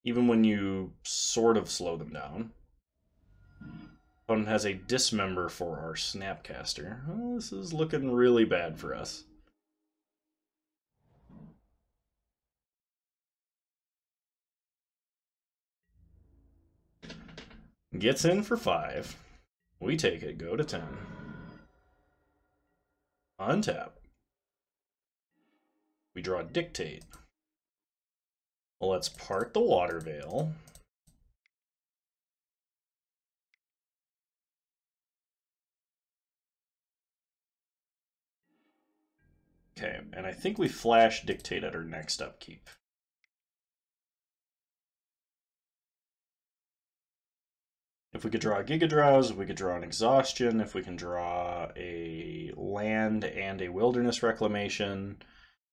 Speaker 1: Even when you sort of slow them down. Opponent has a Dismember for our Snapcaster. Well, this is looking really bad for us. Gets in for 5. We take it, go to 10. Untap. We draw Dictate. Well, let's part the Water Veil. Okay, and I think we flash Dictate at our next upkeep. If we could draw a Giga Drowse, we could draw an Exhaustion. If we can draw a land and a Wilderness Reclamation.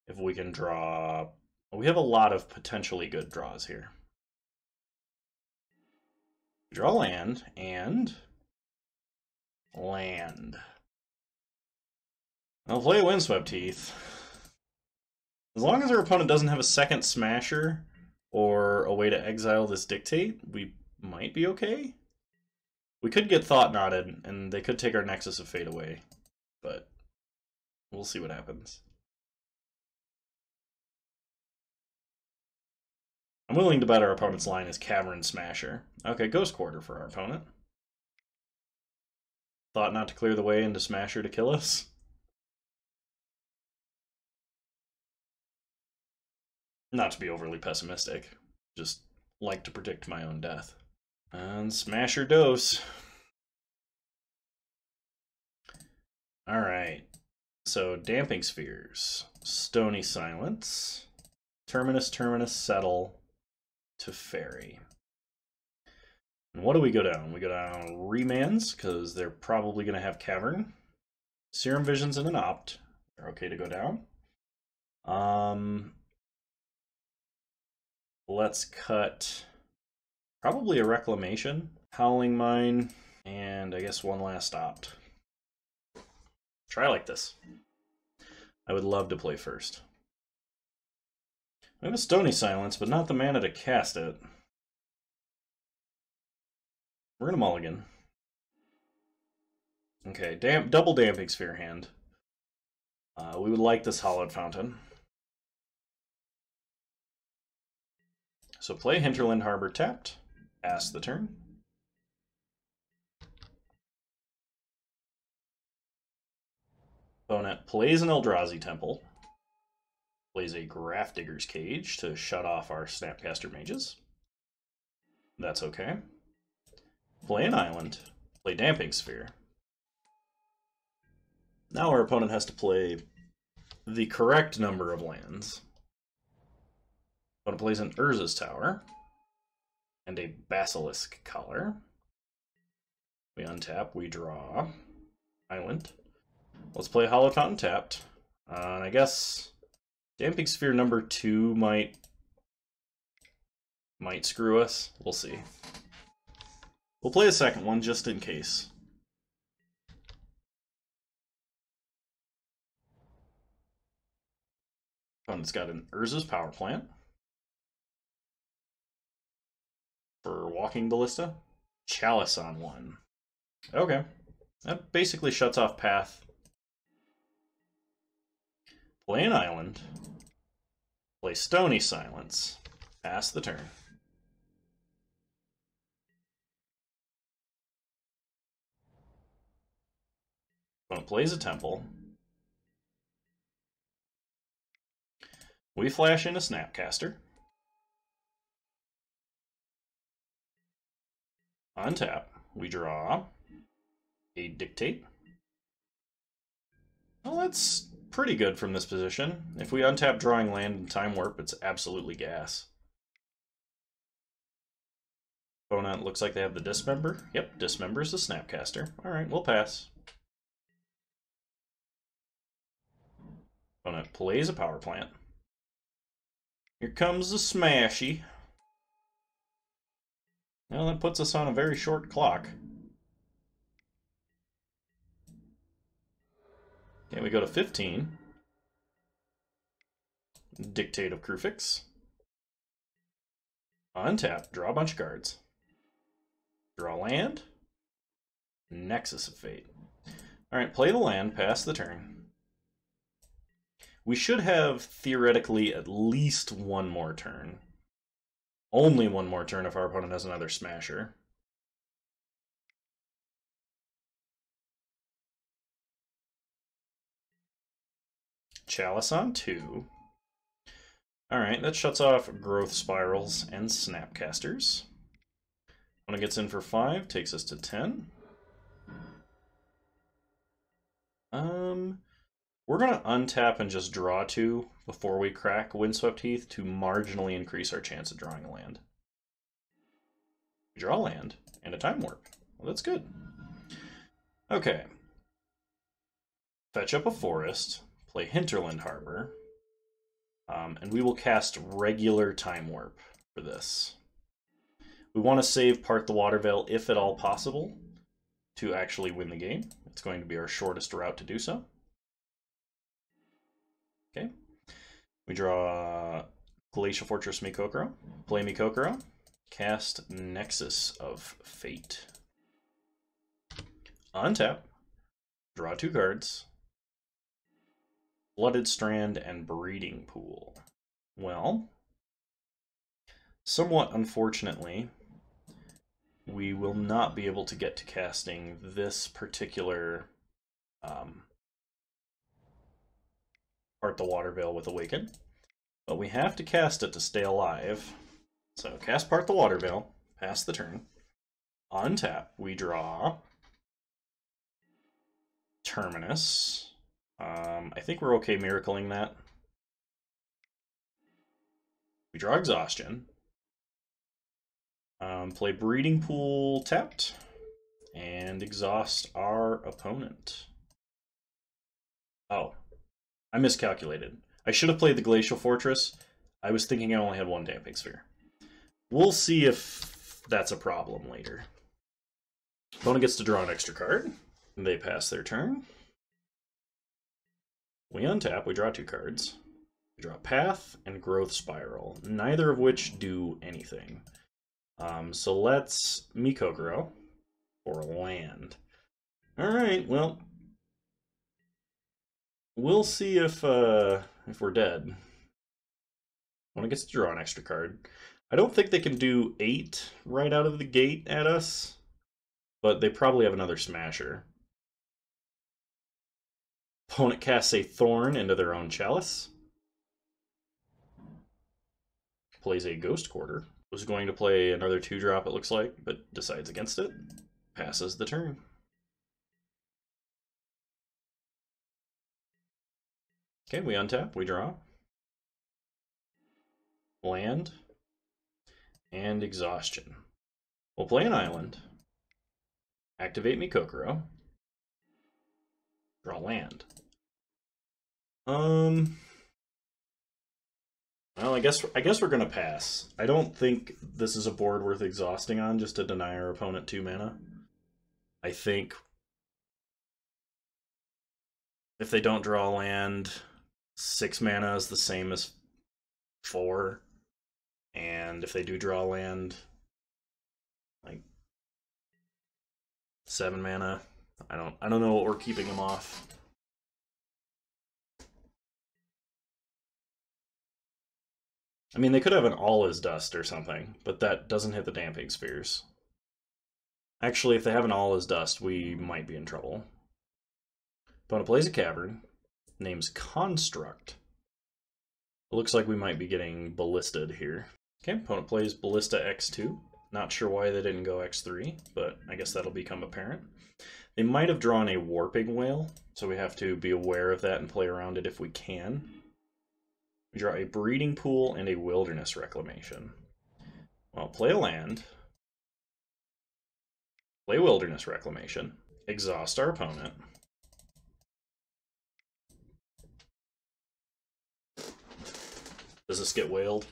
Speaker 1: If we can draw... We have a lot of potentially good draws here. Draw land and... land. I'll play Windswept Heath. As long as our opponent doesn't have a second Smasher or a way to exile this Dictate, we might be okay. We could get Thought Knotted, and they could take our Nexus of Fate away, but we'll see what happens. I'm willing to bet our opponent's line is Cavern Smasher. Okay, Ghost Quarter for our opponent. Thought not to clear the way into Smasher to kill us. Not to be overly pessimistic, just like to predict my own death. And Smasher dose. Alright, so Damping Spheres, Stony Silence, Terminus, Settle to Fairy. And what do we go down? We go down Remands, because they're probably going to have Cavern. Serum Visions and an Opt. They're okay to go down. Let's cut probably a Reclamation, Howling Mine, and I guess one last Opt. Try like this. I would love to play first. I have a Stony Silence, but not the mana to cast it. We're gonna mulligan. Okay, double Damping Sphere hand. We would like this Hallowed Fountain. So play Hinterland Harbor tapped. Pass the turn. Opponent plays an Eldrazi Temple. Plays a Grafdigger's Cage to shut off our Snapcaster Mages. That's okay. Play an island. Play Damping Sphere. Now our opponent has to play the correct number of lands. Opponent plays an Urza's Tower and a Basilisk Collar. We untap, we draw island. Let's play Hollow Fountain tapped. And I guess Damping Sphere number 2 might screw us. We'll see. We'll play a second one just in case. Opponent's got an Urza's Power Plant for Walking Ballista. Chalice on 1. Okay. That basically shuts off path. Play an island. Play Stony Silence. Pass the turn. Opponent plays a temple. We flash in a Snapcaster. Untap. We draw a Dictate. Well, that's pretty good from this position. If we untap drawing land and Time Warp, it's absolutely gas. Opponent looks like they have the Dismember. Yep, Dismembers the Snapcaster. Alright, we'll pass. Opponent plays a Power Plant. Here comes the Smashy. Well, that puts us on a very short clock. Okay, we go to 15. Dictate of Krufix. Untap, draw a bunch of cards. Draw land. Nexus of Fate. Alright, play the land, pass the turn. We should have, theoretically, at least one more turn. Only one more turn if our opponent has another Smasher. Chalice on 2. Alright, that shuts off Growth Spirals and Snapcasters. When it gets in for 5, takes us to 10. We're going to untap and just draw 2 before we crack Windswept Heath to marginally increase our chance of drawing a land. We draw land and a Time Warp. Well, that's good. Okay. Fetch up a forest, play Hinterland Harbor, and we will cast regular Time Warp for this. We want to save Part the Water Veil, if at all possible, to actually win the game. It's going to be our shortest route to do so. Okay. We draw Glacial Fortress Mikokoro, play Mikokoro, cast Nexus of Fate. Untap, draw 2 cards. Blooded Strand and Breeding Pool. Well, somewhat unfortunately, we will not be able to get to casting this particular Part the Water Veil with Awaken, but we have to cast it to stay alive. So cast Part the Water Veil, pass the turn. Untap, we draw Terminus. I think we're okay miracling that. We draw Exhaustion. Play Breeding Pool tapped, and exhaust our opponent. Oh, I miscalculated. I should have played the Glacial Fortress. I was thinking I only had 1 Damping Sphere. We'll see if that's a problem later. Opponent gets to draw an extra card. They pass their turn. We untap, we draw 2 cards. We draw Path and Growth Spiral, neither of which do anything. So let's Mikokoro for land. Alright, well, we'll see if we're dead. When it gets to draw an extra card. I don't think they can do 8 right out of the gate at us, but they probably have another Smasher. Opponent casts a Thorn into their own Chalice. Plays a Ghost Quarter. Was going to play another 2-drop, it looks like, but decides against it. Passes the turn. Okay, we untap, we draw. Land. And Exhaustion. We'll play an island. Activate Mikokoro. Draw land. Well, I guess we're gonna pass. I don't think this is a board worth exhausting on just to deny our opponent 2 mana. I think if they don't draw land, 6 mana is the same as 4. And if they do draw land, like 7 mana, I don't know what we're keeping them off. I mean, they could have an All is Dust or something, but that doesn't hit the Damping Spheres. Actually, if they have an All is Dust, we might be in trouble. Opponent plays a cavern. Name's Construct. It looks like we might be getting ballisted here. Okay, opponent plays Ballista X2. Not sure why they didn't go X3, but I guess that'll become apparent. They might have drawn a Warping Whale, so we have to be aware of that and play around it if we can. We draw a Breeding Pool and a Wilderness Reclamation. Well, play a land. Play Wilderness Reclamation. Exhaust our opponent. Does this get whaled?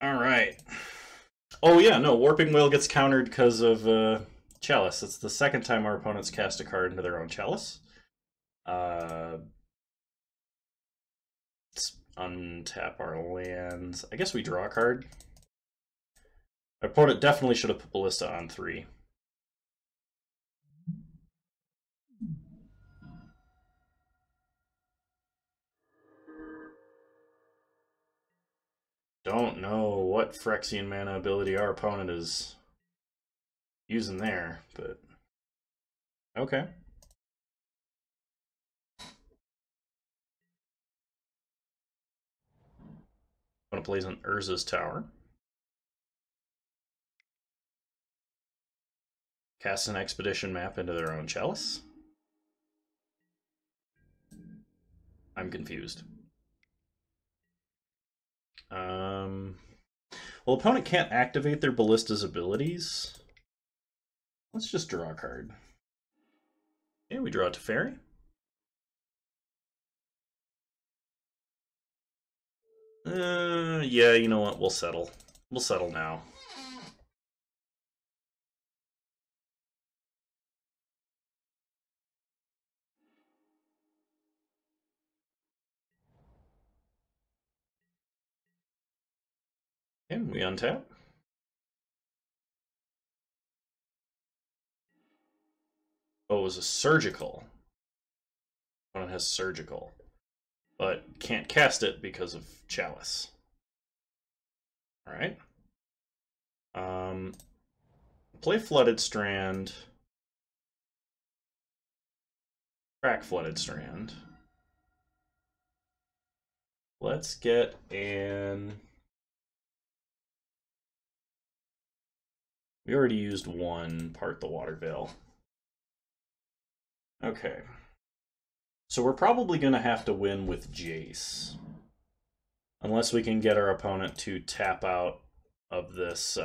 Speaker 1: Alright. Oh yeah, no, Warping Whale gets countered because of Chalice. It's the second time our opponents cast a card into their own Chalice. Let's untap our lands. I guess we draw a card. Our opponent definitely should have put Ballista on 3. Don't know what Phyrexian mana ability our opponent is using there, but okay. Opponent plays on Urza's Tower. Cast an Expedition map into their own Chalice. I'm confused. Well, opponent can't activate their Ballista's abilities. Let's just draw a card. Okay, we draw a Teferi. Yeah, you know what? We'll settle. We'll settle now. Okay, we untap. Oh, it was a Surgical. Opponent has Surgical, but can't cast it because of Chalice. All right. Play Flooded Strand. Crack Flooded Strand. Let's get an... We already used one, Part the Water Veil. Okay. So we're probably going to have to win with Jace. Unless we can get our opponent to tap out of this.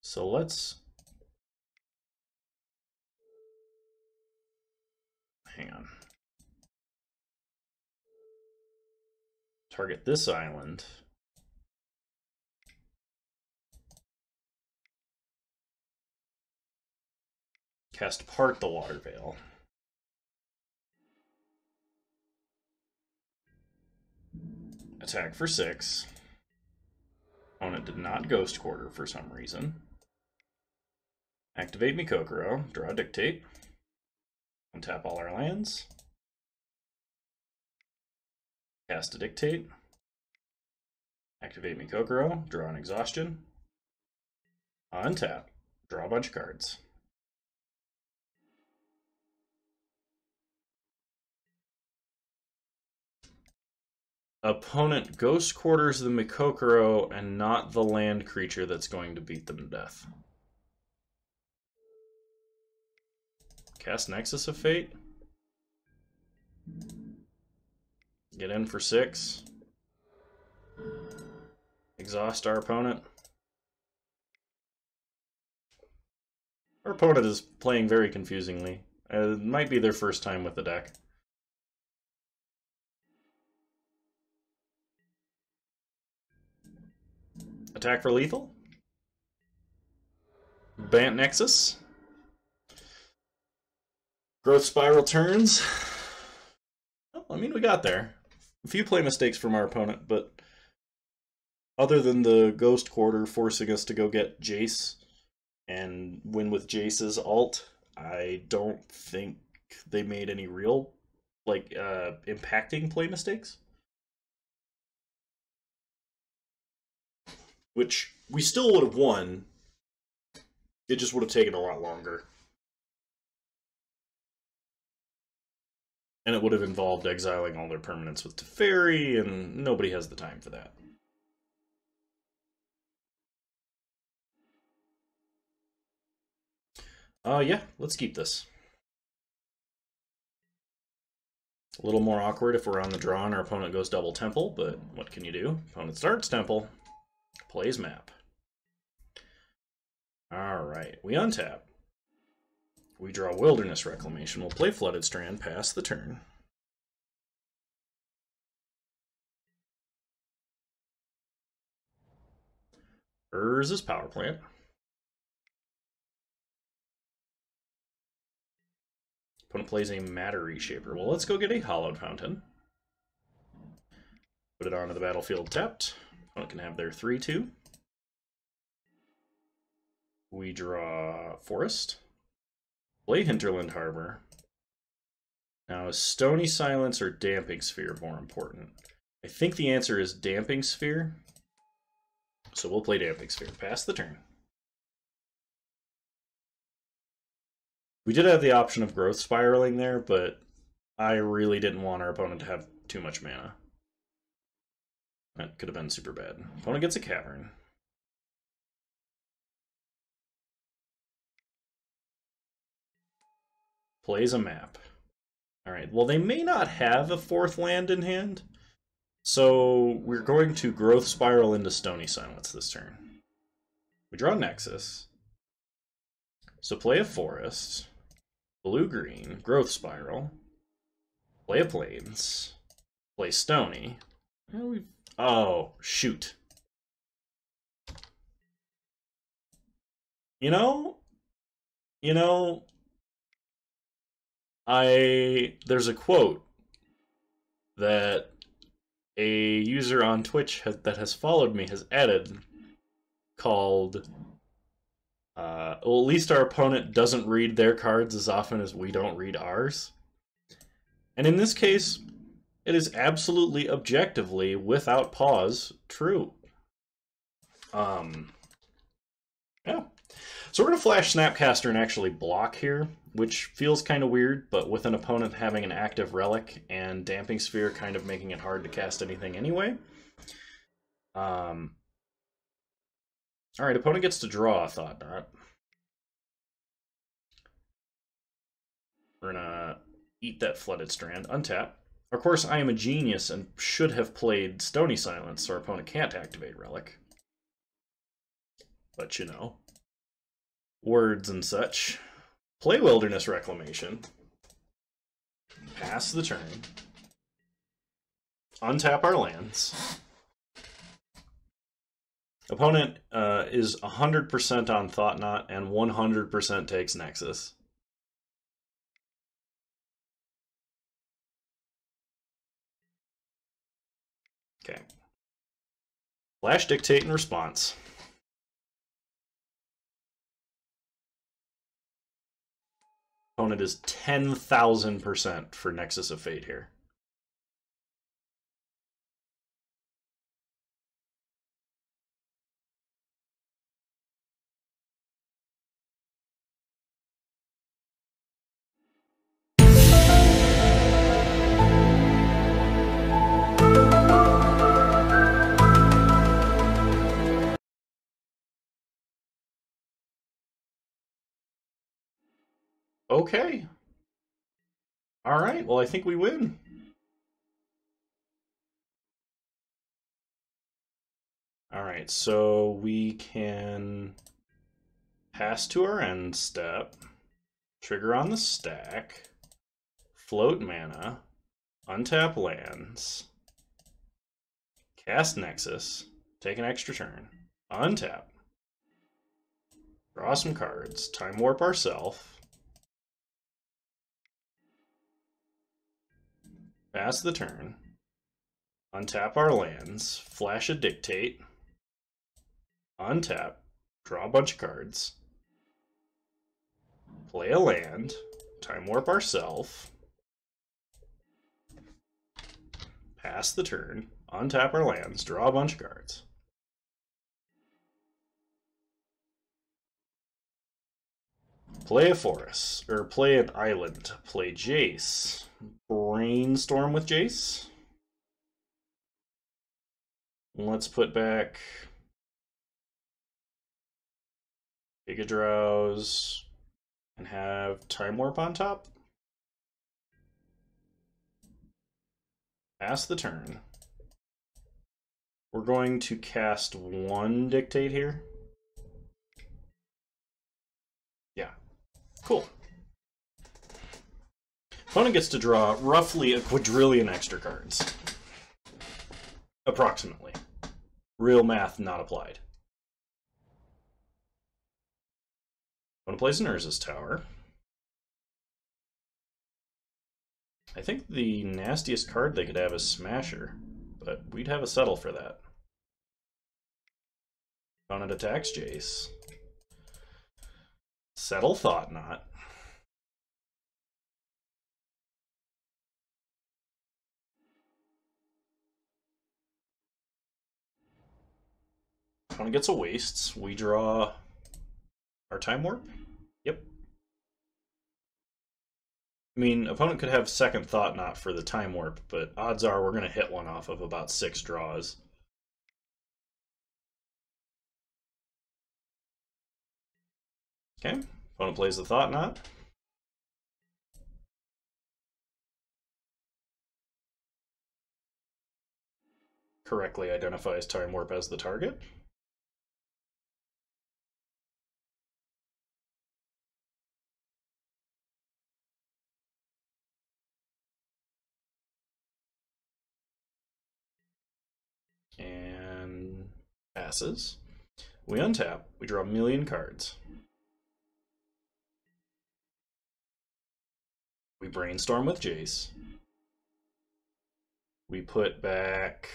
Speaker 1: So let's... Hang on. Target this island. Cast Part the Water Veil. Attack for 6. Opponent did not Ghost Quarter for some reason. Activate Mikokoro. Draw a Dictate. Untap all our lands. Cast a Dictate. Activate Mikokoro. Draw an Exhaustion. Untap. Draw a bunch of cards. Opponent Ghost Quarters the Mikokoro and not the land creature that's going to beat them to death. Cast Nexus of Fate. Get in for 6. Exhaust our opponent. Our opponent is playing very confusingly. It might be their first time with the deck. Attack for lethal. Bant Nexus. Growth Spiral turns. Well, I mean, we got there. A few play mistakes from our opponent, but other than the Ghost Quarter forcing us to go get Jace and win with Jace's ult, I don't think they made any real, like, impacting play mistakes. Which we still would have won It just would have taken a lot longer. And it would have involved exiling all their permanents with Teferi, and nobody has the time for that. Yeah, let's keep this. A little more awkward if we're on the draw and our opponent goes double temple, but what can you do? Opponent starts temple, plays map. Alright, we untap. We draw Wilderness Reclamation. We'll play Flooded Strand, pass the turn. Urza's Power Plant. Opponent plays a Matter Reshaper. Well, let's go get a Hollowed Fountain. Put it onto the battlefield tapped. Opponent can have their 3-2. We draw Forest. Play Hinterland Harbor. Now, is Stony Silence or Damping Sphere more important? I think the answer is Damping Sphere. So we'll play Damping Sphere. Pass the turn. We did have the option of Growth Spiraling there, but I really didn't want our opponent to have too much mana. That could have been super bad. Opponent gets a Cavern. Plays a map. Alright, well they may not have a 4th land in hand, so we're going to Growth Spiral into Stony Silence this turn. We draw Nexus. So play a Forest. Blue-green, Growth Spiral. Play a Plains. Play Stony. Oh, shoot. You know, there's a quote that a user on Twitch that has followed me has added called, well, at least our opponent doesn't read their cards as often as we don't read ours. And in this case, it is absolutely, objectively, without pause, true. Yeah. So we're going to flash Snapcaster and actually block here, which feels kind of weird, but with an opponent having an active Relic and Damping Sphere kind of making it hard to cast anything anyway. Alright, opponent gets to draw a Thought Knot. We're going to eat that Flooded Strand, untap. Of course, I am a genius and should have played Stony Silence, so our opponent can't activate Relic. But you know, words and such. Play Wilderness Reclamation. Pass the turn. Untap our lands. Opponent is 100% on Thought Knot and 100% takes Nexus. Okay. Flash Dictate in response. Opponent is 10,000% for Nexus of Fate here. Okay. All right, well, I think we win. All right, so we can pass to our end step, trigger on the stack, float mana, untap lands, cast Nexus, take an extra turn, untap, draw some cards, time warp ourself, pass the turn, untap our lands, flash a Dictate, untap, draw a bunch of cards, play a land, time warp ourself, pass the turn, untap our lands, draw a bunch of cards. Play a forest, or play an island. Play Jace. Brainstorm with Jace. Let's put back Giga Drowse and have Time Warp on top. Pass the turn. We're going to cast one Dictate here. Yeah, cool. Opponent gets to draw roughly a quadrillion extra cards. Approximately. Real math not applied. Opponent plays an Urza's Tower. I think the nastiest card they could have is Smasher, but we'd have a settle for that. Opponent attacks Jace. Settle Thought Knot. Opponent gets a Wastes. We draw our Time Warp. Yep. I mean, opponent could have Second Thought Knot for the Time Warp, but odds are we're going to hit one off of about 6 draws. Okay, opponent plays the Thought Knot. Correctly identifies Time Warp as the target. And passes. We untap. We draw a million cards. We brainstorm with Jace. We put back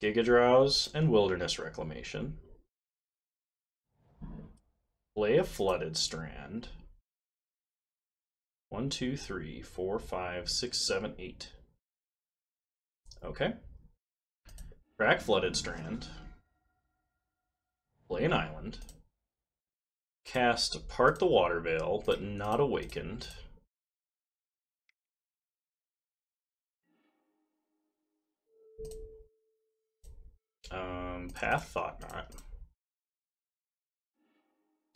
Speaker 1: Giga Drowse and Wilderness Reclamation. Play a Flooded Strand. 1, 2, 3, 4, 5, 6, 7, 8. Okay. Crack Flooded Strand. Play an island. Cast Part the Water Veil, but not Awakened. Path Thought Knot.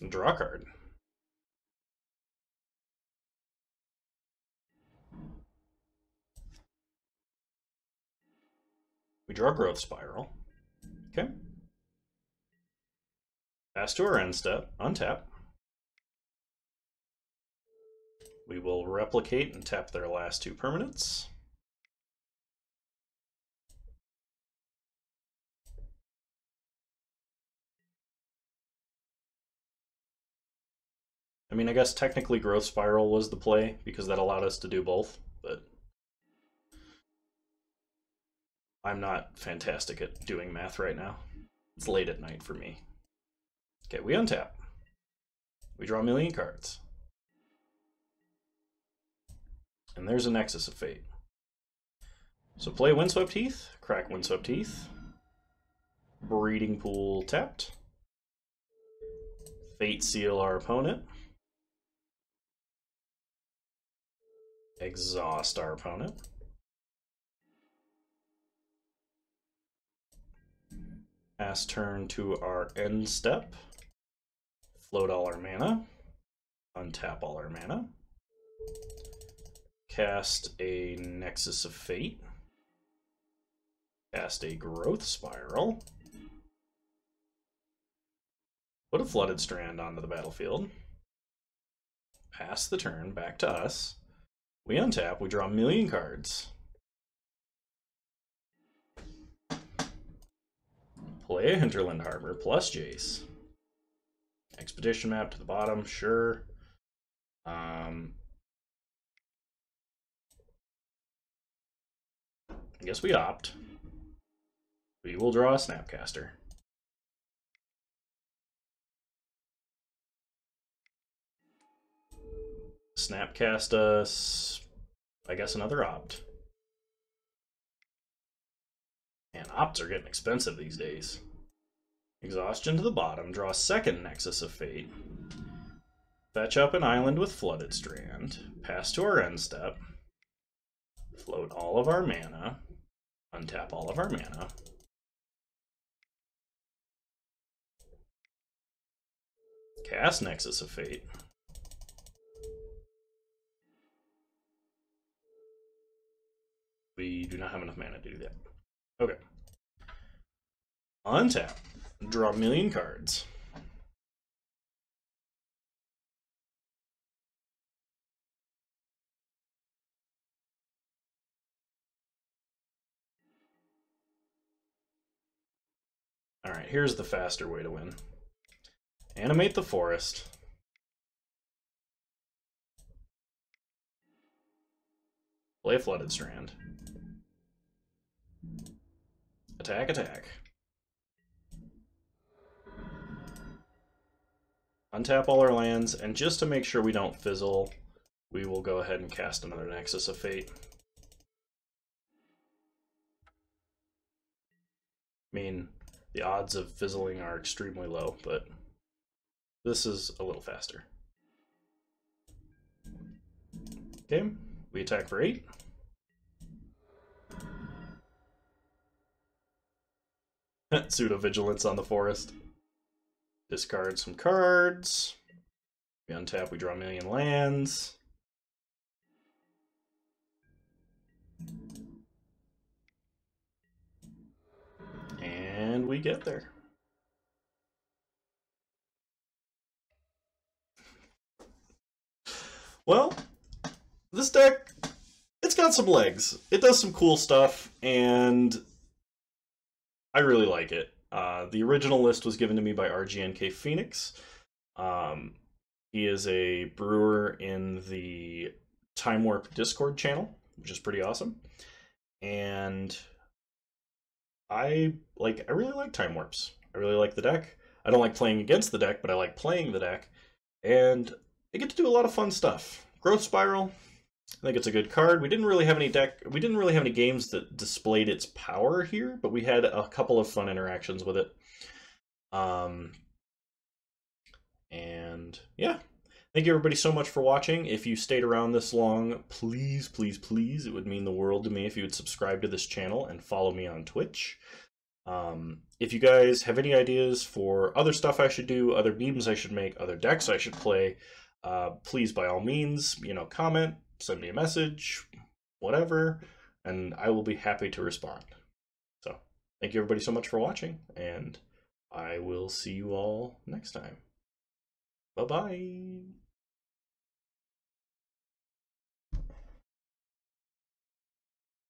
Speaker 1: Draw a card. We draw Growth Spiral. Okay. Pass to our end step. Untap. We will replicate and tap their last 2 permanents. I mean, I guess technically Growth Spiral was the play because that allowed us to do both, but I'm not fantastic at doing math right now. It's late at night for me. Okay, we untap. We draw a million cards. And there's a Nexus of Fate. So play Windswept Heath, crack Windswept Heath. Breeding Pool tapped. Fate Seal our opponent. Exhaust our opponent. Pass turn to our end step. Float all our mana. Untap all our mana. Cast a Nexus of Fate. Cast a Growth Spiral. Put a Flooded Strand onto the battlefield. Pass the turn back to us. We untap, we draw a million cards. Play a Hinterland Harbor plus Jace. Expedition map to the bottom, sure. I guess we opt. We will draw a Snapcaster. Snapcast us, I guess, another opt. Man, opts are getting expensive these days. Exhaustion to the bottom. Draw a second Nexus of Fate. Fetch up an island with Flooded Strand. Pass to our end step. Float all of our mana. Untap all of our mana. Cast Nexus of Fate. We do not have enough mana to do that. Okay. Untap. Draw a million cards. Alright, here's the faster way to win. Animate the forest. Play a Flooded Strand. Attack, attack. Untap all our lands, and just to make sure we don't fizzle, we will go ahead and cast another Nexus of Fate. I mean, the odds of fizzling are extremely low, but this is a little faster. Okay, we attack for 8. Pseudo-vigilance on the forest. Discard some cards. We untap, we draw a million lands. And we get there. Well, this deck, it's got some legs. It does some cool stuff, and I really like it. The original list was given to me by RGNK Phoenix. He is a brewer in the Time Warp Discord channel, which is pretty awesome. And I really like Time Warps. I really like the deck. I don't like playing against the deck, but I like playing the deck. And I get to do a lot of fun stuff. Growth Spiral, I think it's a good card. We didn't really have any games that displayed its power here, but we had a couple of fun interactions with it. And yeah, thank you everybody so much for watching. If you stayed around this long, please, please, please, it would mean the world to me if you would subscribe to this channel and follow me on Twitch. If you guys have any ideas for other stuff I should do, other memes I should make, other decks I should play, please, by all means, comment, send me a message, whatever, and I will be happy to respond. So, thank you everybody so much for watching, and I will see you all next time. Bye-bye.